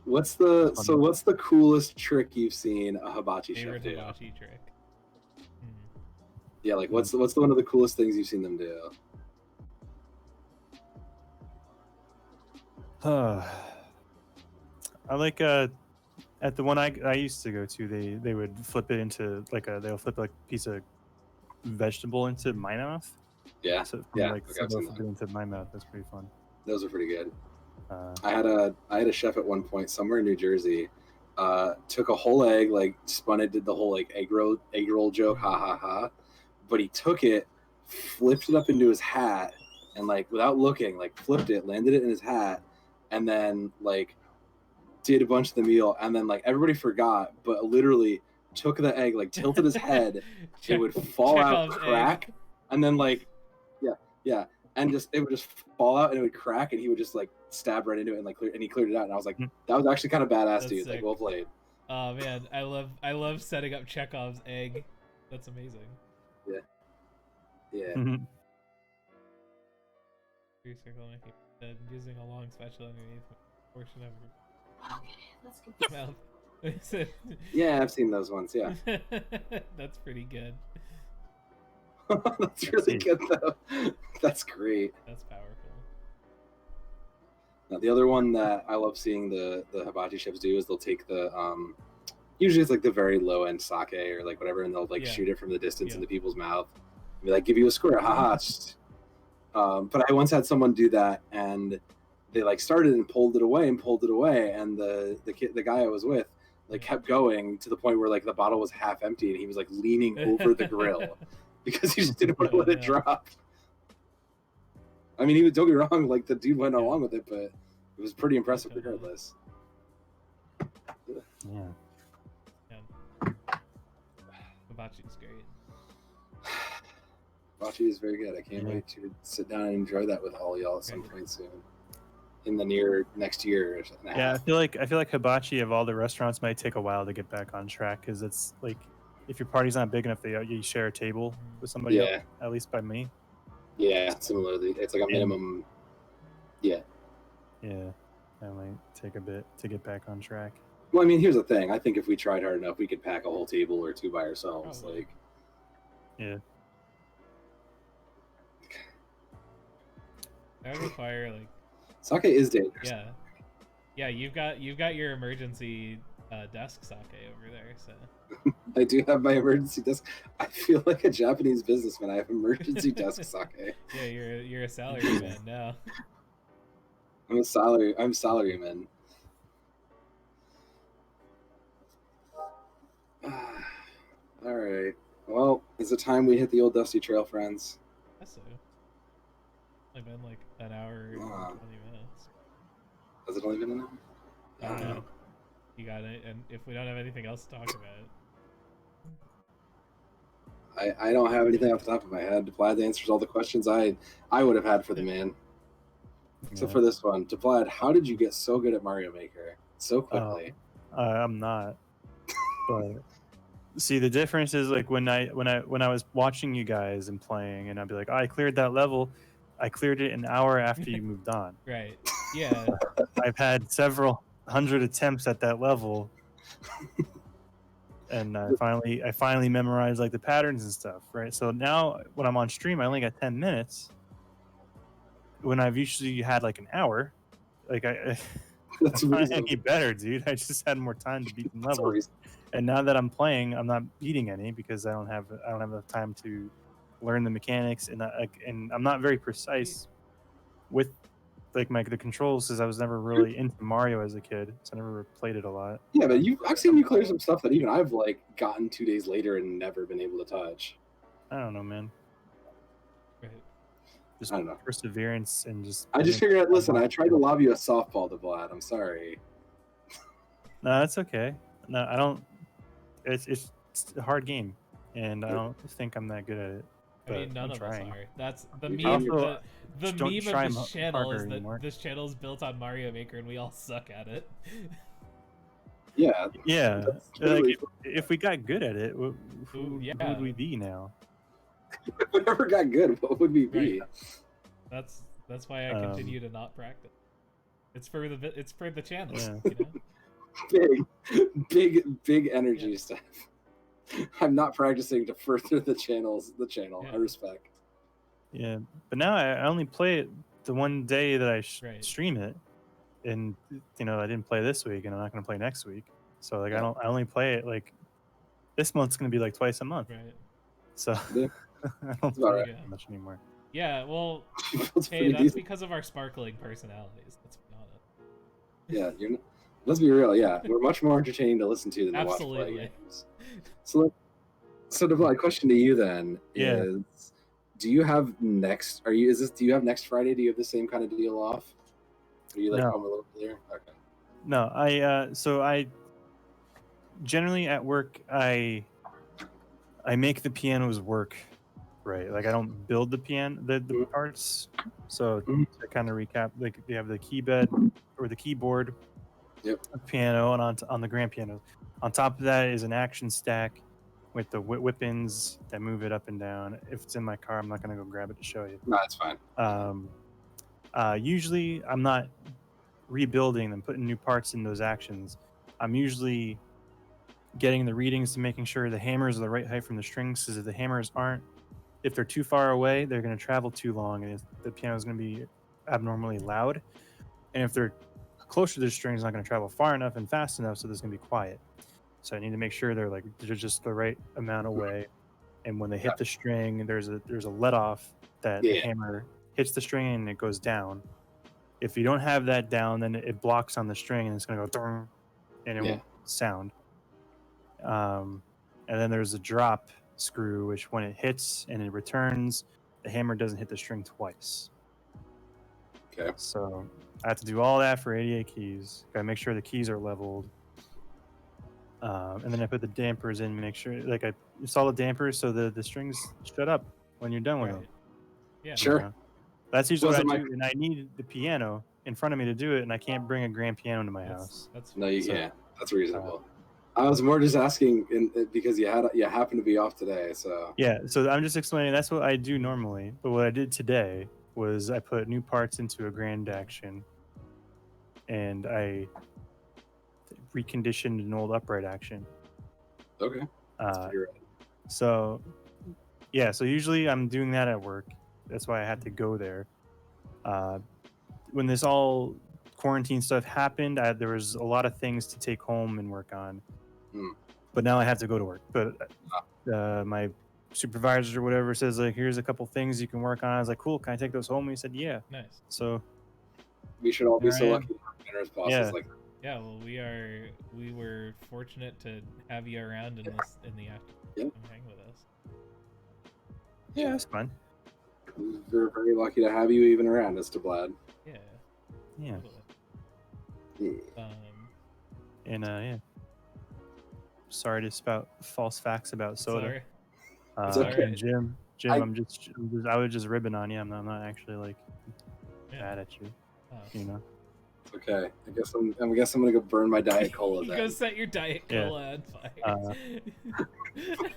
What's the coolest trick you've seen a hibachi chef Favorite do? hibachi trick. Yeah, like what's the one of the coolest things you've seen them do? I like at the one I used to go to, they would flip it into they'll flip like a piece of vegetable into my mouth. Yeah, So yeah, like okay, I've they'll seen flip it into my mouth. That's pretty fun. those are pretty good. Uh, I had a chef at one point somewhere in New Jersey. Took a whole egg, like spun it, did the whole like egg roll joke, ha ha ha. But he took it, flipped it up into his hat, and like without looking, like flipped it, landed it in his hat, and then like did a bunch of the meal, and then like everybody forgot, but literally took the egg, like tilted his head, it would fall out, Chekhov's crack, egg. and then like yeah, and it would just fall out and it would crack, and he would just like stab right into it and like clear, and he cleared it out, and I was like, that was actually kind of badass, That's dude. sick. Like, well played. Oh man, I love setting up Chekhov's egg. That's amazing. Yeah. Circle making then using a long spatula underneath portion of Okay, let's get her mouth. Yeah, I've seen those ones. Yeah, That's pretty good. that's really good though. That's great. That's powerful. Now, the other one that I love seeing the hibachi chefs do is they'll take the usually it's like the very low end sake or like whatever, and they'll like shoot it from the distance into people's mouth. And be like, give you a squirt, haha. But I once had someone do that, and they like started and pulled it away, and the guy I was with like kept going to the point where like the bottle was half empty, and he was like leaning over the grill because he just didn't want to let it drop. I mean, don't get me wrong, like the dude went along with it, but it was pretty impressive regardless. Yeah. Hibachi's great. Hibachi is very good. I can't wait to sit down and enjoy that with all y'all at some point soon, in the next year. Yeah, I feel like hibachi of all the restaurants might take a while to get back on track, because it's like if your party's not big enough, you share a table with somebody else, at least by me. Yeah, similarly, it's like a minimum. Yeah. Yeah, that might take a bit to get back on track. Well, I mean, here's the thing. I think if we tried hard enough, we could pack a whole table or two by ourselves. Probably. Like, yeah. That would require like sake is dangerous. Yeah. You've got your emergency desk sake over there. So I do have my emergency desk. I feel like a Japanese businessman. I have emergency desk sake. yeah, you're a salaryman now. I'm salaryman. All right. Well, is it time we hit the old dusty trail, friends? Guess so. Only been like an hour and 20 minutes. Has it only been an hour? I don't know. You got it. And if we don't have anything else to talk about, I don't have anything off the top of my head. Deblad answers all the questions I would have had for the man. Except for this one. Deblad, how did you get so good at Mario Maker so quickly? I'm not. But see, the difference is like when I was watching you guys and playing, and I'd be like, I cleared that level. I cleared it an hour after you moved on. right? Yeah. I've had several hundred attempts at that level, and I finally memorized like the patterns and stuff, right? So now when I'm on stream, I only got 10 minutes. When I've usually had like an hour, like That's I'm not reasonable. any better, dude. I just had more time to beat the levels, and now that I'm playing, I'm not beating any because I don't have enough time to learn the mechanics, and I'm not very precise with like the controls, because I was never really into Mario as a kid, so I never played it a lot. Yeah, but I've seen you clear some stuff that even I've like gotten 2 days later and never been able to touch. I don't know, man. Right. Just I don't know. perseverance and just. I just figured out. Listen, I tried to lob you a softball, Deblad. I'm sorry. No, that's okay. No, I don't. It's a hard game, and I don't think I'm that good at it. I mean, but none I'm of trying. us are. That's the You meme. also- The don't meme try of this channel is that anymore. this channel is built on Mario Maker, and we all suck at it. Yeah. Yeah, That's like literally- if we got good at it, who yeah. would we be now? If we never got good, what would we be? Right. That's why I continue to not practice. It's for the channel. Yeah. You know? Big energy stuff. I'm not practicing to further the channel. Yeah. I respect. Yeah, but now I only play it the one day that I Right. stream it, and I didn't play this week, and I'm not going to play next week. So like Yeah. I only play it like this month's going to be like twice a month. Right. So Yeah. I don't about play right. it much anymore. Yeah. Well, That's hey, pretty that's decent. because of our sparkling personalities. Let's be honest. Yeah, let's be real. Yeah, we're much more entertaining to listen to than to watch play Absolutely. games. So the question to you then Yeah. is: do you have next? Do you have next Friday? Do you have the same kind of deal off? Are you like No. home a little earlier? Okay. No, I generally at work I make the pianos work, right? Like I don't build the the parts. So Mhm. to kind of recap, like you have the key bed or the keyboard, Yep. piano, and on the grand piano. On top of that is an action stack with the whip-ins that move it up and down. If it's in my car, I'm not gonna go grab it to show you. No, it's fine. Um, Usually I'm not rebuilding them, putting new parts in those actions. I'm usually getting the readings to making sure the hammers are the right height from the strings. Because if the hammers aren't, if they're too far away, they're going to travel too long, and the piano is going to be abnormally loud. And if they're closer to the strings, it's not going to travel far enough and fast enough, so there's going to be quiet. So I need to make sure they're just the right amount away. And when they hit the string, there's a let off that the Yeah. hammer hits the string and it goes down. If you don't have that down, then it blocks on the string and it's going to go "Dung," and it Yeah. won't sound. And then there's a drop screw, which when it hits and it returns, the hammer doesn't hit the string twice. Okay. So I have to do all that for 88 keys. Gotta make sure the keys are leveled. And then I put the dampers in, make sure like I install the dampers so the strings shut up when you're done with Right. them. Yeah. Sure. You know? That's usually what I Wasn't do, and I need the piano in front of me to do it, and I can't bring a grand piano to my That's house. No, you So, can't. That's reasonable. I was more just asking because you happen to be off today, so Yeah, so I'm just explaining that's what I do normally. But what I did today was I put new parts into a grand action and I reconditioned an old upright action. okay. That's Uh, pretty right. so yeah, so usually I'm doing that at work. That's why I had to go there. When this all quarantine stuff happened, there was a lot of things to take home and work on. Hmm. But now I have to go to work. But my supervisor or whatever says like, here's a couple things you can work on. I was like, cool, can I take those home? He said, yeah. Nice. So We should all be There so I am. lucky to have generous bosses Yeah. like Yeah, well, we were fortunate to have you around in the afternoon. Yeah. Come hang with us. yeah, that's fine. we're very lucky to have you even around us, Deblad. Yeah. Yeah, Totally. Yeah. and yeah. Sorry to spout false facts about soda. Sorry. It's Uh, okay. and Jim, I- I was just ribbing on you. I'm not actually like Yeah. mad at you. Oh. You know. It's okay. I guess I'm gonna go burn my Diet Cola You then. go set your Diet Yeah. Cola on fire.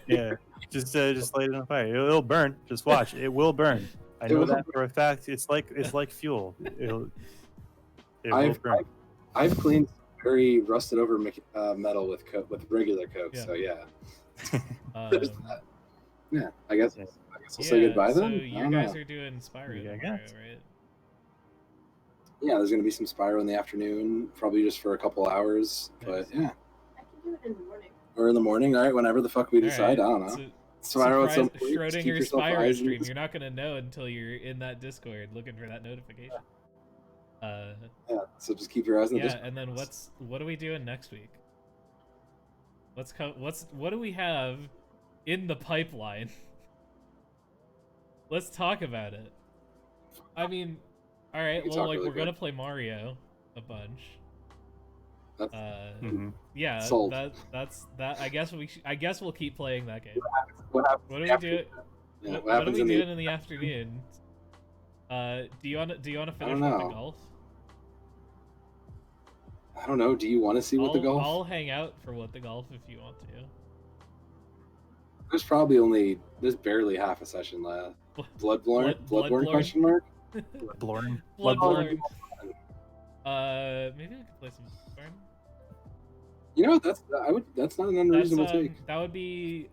Yeah, just light it on fire. It'll burn. Just watch. It will burn. I It know will that for a fact. It's like fuel. It will burn. I've cleaned very rusted over metal with regular Coke. Yeah. So yeah, Um, there's that. Yeah, I guess Yeah. we'll say goodbye so then. I you don't guys know. are doing Spyro Yeah, I tomorrow, guess. right? Yeah, there's gonna be some Spyro in the afternoon, probably just for a couple hours. Nice. But yeah, I can do it in the morning. or in the morning. All right, whenever the fuck we All decide. right, I don't know. so- Spyro at some Surprise point. Just keep Schrodinger yourself Spyro eyes on stream. the- You're not gonna know until you're in that Discord looking for that notification. Yeah, so just keep your eyes on the Yeah, Discord. and then what are we doing next week? What do we have in the pipeline? Let's talk about it. I mean, all right. We can Well, talk like really we're gonna quick. play Mario a bunch. That's Mhm. Yeah, Sold. that's that. I guess we'll keep playing that game. what happens. What do in we the do? afternoon. Yeah, What what are happens we in doing the in the afternoon? Do you wanna finish don't with the know. golf? I don't know. Do you want to see what the golf? I'll hang out for what the golf if you want to. There's barely half a session left. Bloodborne? Bloodborne? Question mark? Bloodborne. Bloodborne. Maybe I could play some Bloodborne. You know, that's not an unreasonable That's, take. that would be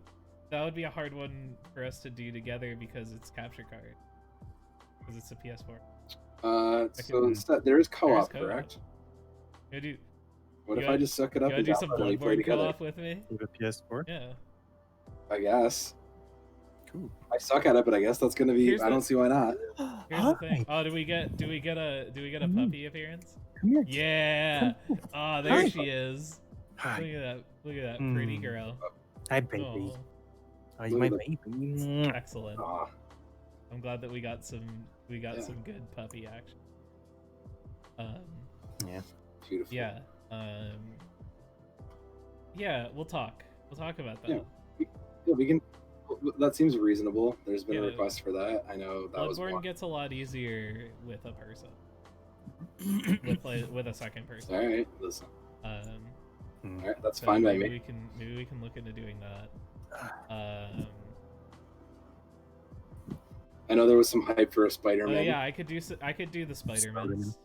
a hard one for us to do together because it's capture card. Because it's a PS4. So instead, there is co-op, co-op. correct? You do What You if I gotta- just suck it up gotta and do some download and we play Bloodborne together? co-op with me? You have a PS4. Yeah. I guess. Cool. I suck at it, but I guess that's gonna be. Here's I the- don't see why not. Here's the thing. Oh, do we get a puppy appearance? Come here. Yeah. Oh, there Hi. she is. Hi. Look at that pretty Hmm. girl. Hi, baby. Oh, Oh, you my Look baby. at Mwah. excellent. Aw, I'm glad that we got some Yeah. good puppy action. Yeah. beautiful. Yeah. Yeah, we'll talk. We'll talk about that. Yeah, we can. That seems reasonable. There's been a Yeah. request for that. I know that was Bloodborne one. gets a lot easier with a person, with a second person. All right, listen. Um, All right, that's so fine by maybe me. maybe we can look into doing that. I know there was some hype for a Spider-Man. Oh yeah, I could do the Spider-Mans.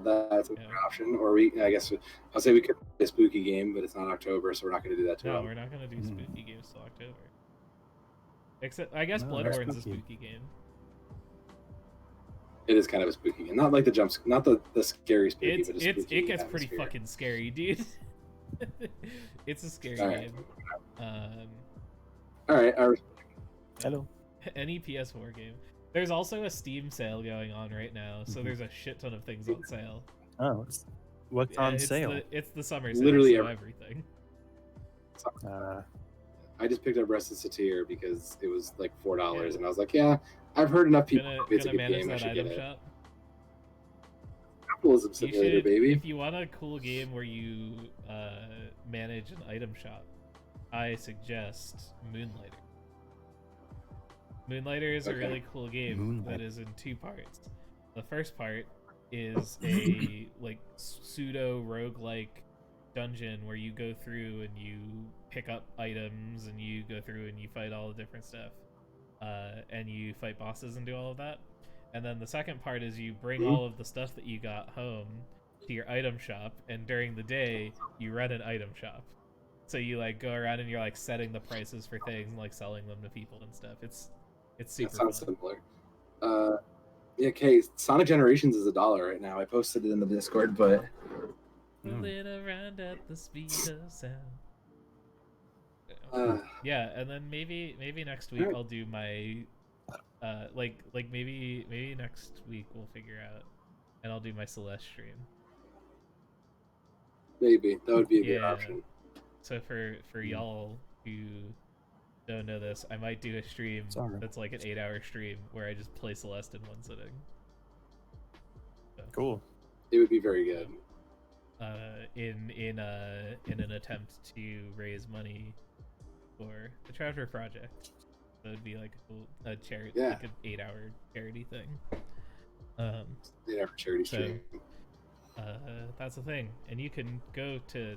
That's an option. Or I guess I'll say we could play a spooky game, but it's not October, so we're not going to do that too. No, we're not going to do spooky games till October. Except I guess Bloodborne's a spooky game. It is kind of a spooky game, not like the not the scary spooky, but it gets pretty fucking scary, dude. It's a scary game. All right. Hello. Any PS4 game. There's also a Steam sale going on right now, so there's a shit ton of things on sale. Oh, what's on sale? It's the summer sale. Literally so everything. I just picked up Restless Satyr because it was like $4, and I was like, yeah, I've heard enough people. It's a good game. I should get it. Shop. Capitalism simulator, baby. If you want a cool game where you manage an item shop, I suggest Moonlighter. Moonlighter is a really cool game that is in 2 parts. The first part is a like pseudo roguelike dungeon where you go through and you pick up items and you go through and you fight all the different stuff, and you fight bosses and do all of that. And then the second part is you bring all of the stuff that you got home to your item shop, and during the day you run an item shop. So you like go around and you're like setting the prices for things and like selling them to people and stuff. It's super That sounds fun. similar. Yeah, okay. Sonic Generations is $1 right now. I posted it in the Discord, but Moving around at the speed of sound. Yeah, and then maybe next week I'll do my like maybe next week we'll figure out, and I'll do my Celeste stream. Maybe that would be a good option. So for y'all who don't know this, I might do a stream that's like an 8-hour stream where I just play Celeste in one sitting. So, cool. It would be very good. In an attempt to raise money for the Trevor Project. So it'd be like a charity, like an 8-hour charity thing. 8-hour charity stream. That's the thing, and you can go to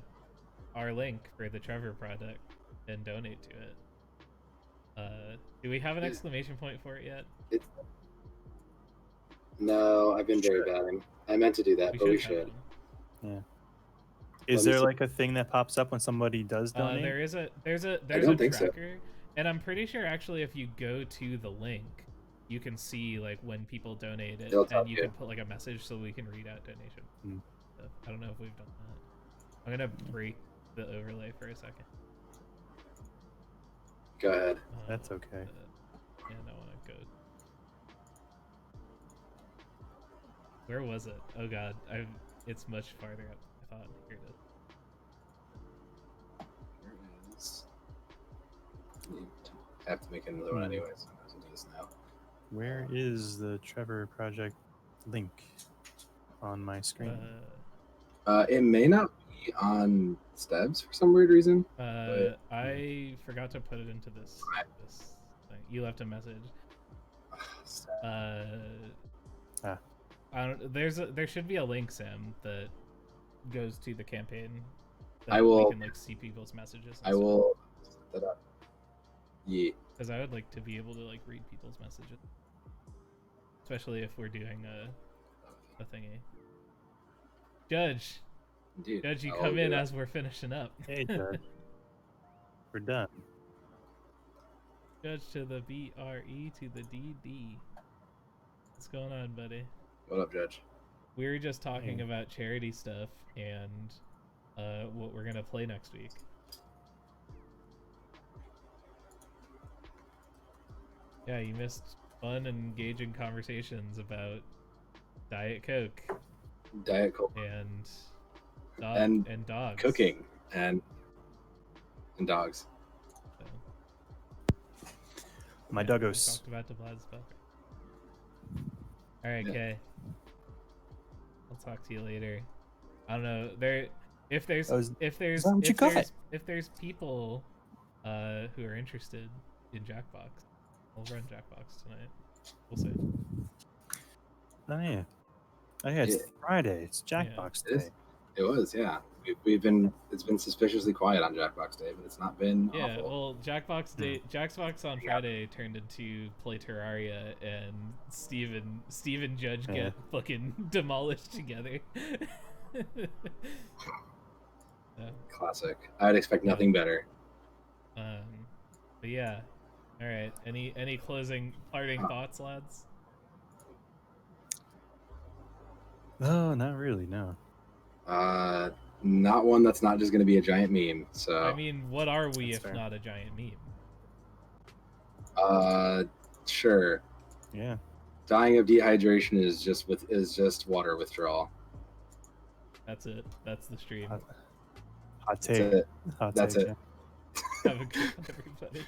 our link for the Trevor Project and donate to it. Do we have an exclamation point for it yet? No, I've been very bad. I meant to do that, but we should. Yeah. Is there like a thing that pops up when somebody does donate? There's a tracker, and I'm pretty sure actually if you go to the link, you can see like when people donate it, and you can put like a message so we can read out donation. So, I don't know if we've done that. I'm gonna break the overlay for a second. Go ahead. That's okay. Yeah, I want to go. Where was it? Oh god, it's much farther up. I thought. Here it is. I have to make another one anyway, so I have to do this now. Where is the Trevor Project link on my screen? It may not be on Stebs for some weird reason. I forgot to put it into this thing. You left a message. There should be a link, Sam, that goes to the campaign. That we can like see people's messages. I will set that up. Yeah. Because I would like to be able to like read people's messages, especially if we're doing a thingy. Judge, Indeed. Judge, you come in as we're finishing up. Hey, Judge. We're done. Judge to the BRE to the DD. What's going on, buddy? What up, Judge? We were just talking about charity stuff and what we're gonna play next week. Yeah, you missed fun and engaging conversations about Diet Coke. And dogs. Cooking and dogs. So, My doggos. Talked about Deblad stuff. Alright, okay. I'll talk to you later. I don't know. If there's Oh, is if there's that what you if got? if there's people who are interested in Jackbox, I'll run Jackbox tonight. We'll see. Oh yeah. Oh yeah, it's Yeah. Friday. It's Jackbox It is. Day. It was, yeah. We've been it's been suspiciously quiet on Jackbox Day, but it's not been Yeah, awful. well, Jackbox on Friday turned into play Terraria, and Steve and Judge Yeah. get fucking demolished together. Yeah. Classic. I'd expect nothing better. But yeah. All right. Any closing parting thoughts, lads? No, not really. No. Not one that's not just going to be a giant meme. So I mean, what are we That's if fair. not a giant meme? sure. Yeah. Dying of dehydration is just water withdrawal. That's it. That's the stream. Hot That's take. it. Hot That's take. it. Yeah. Have a good one, everybody.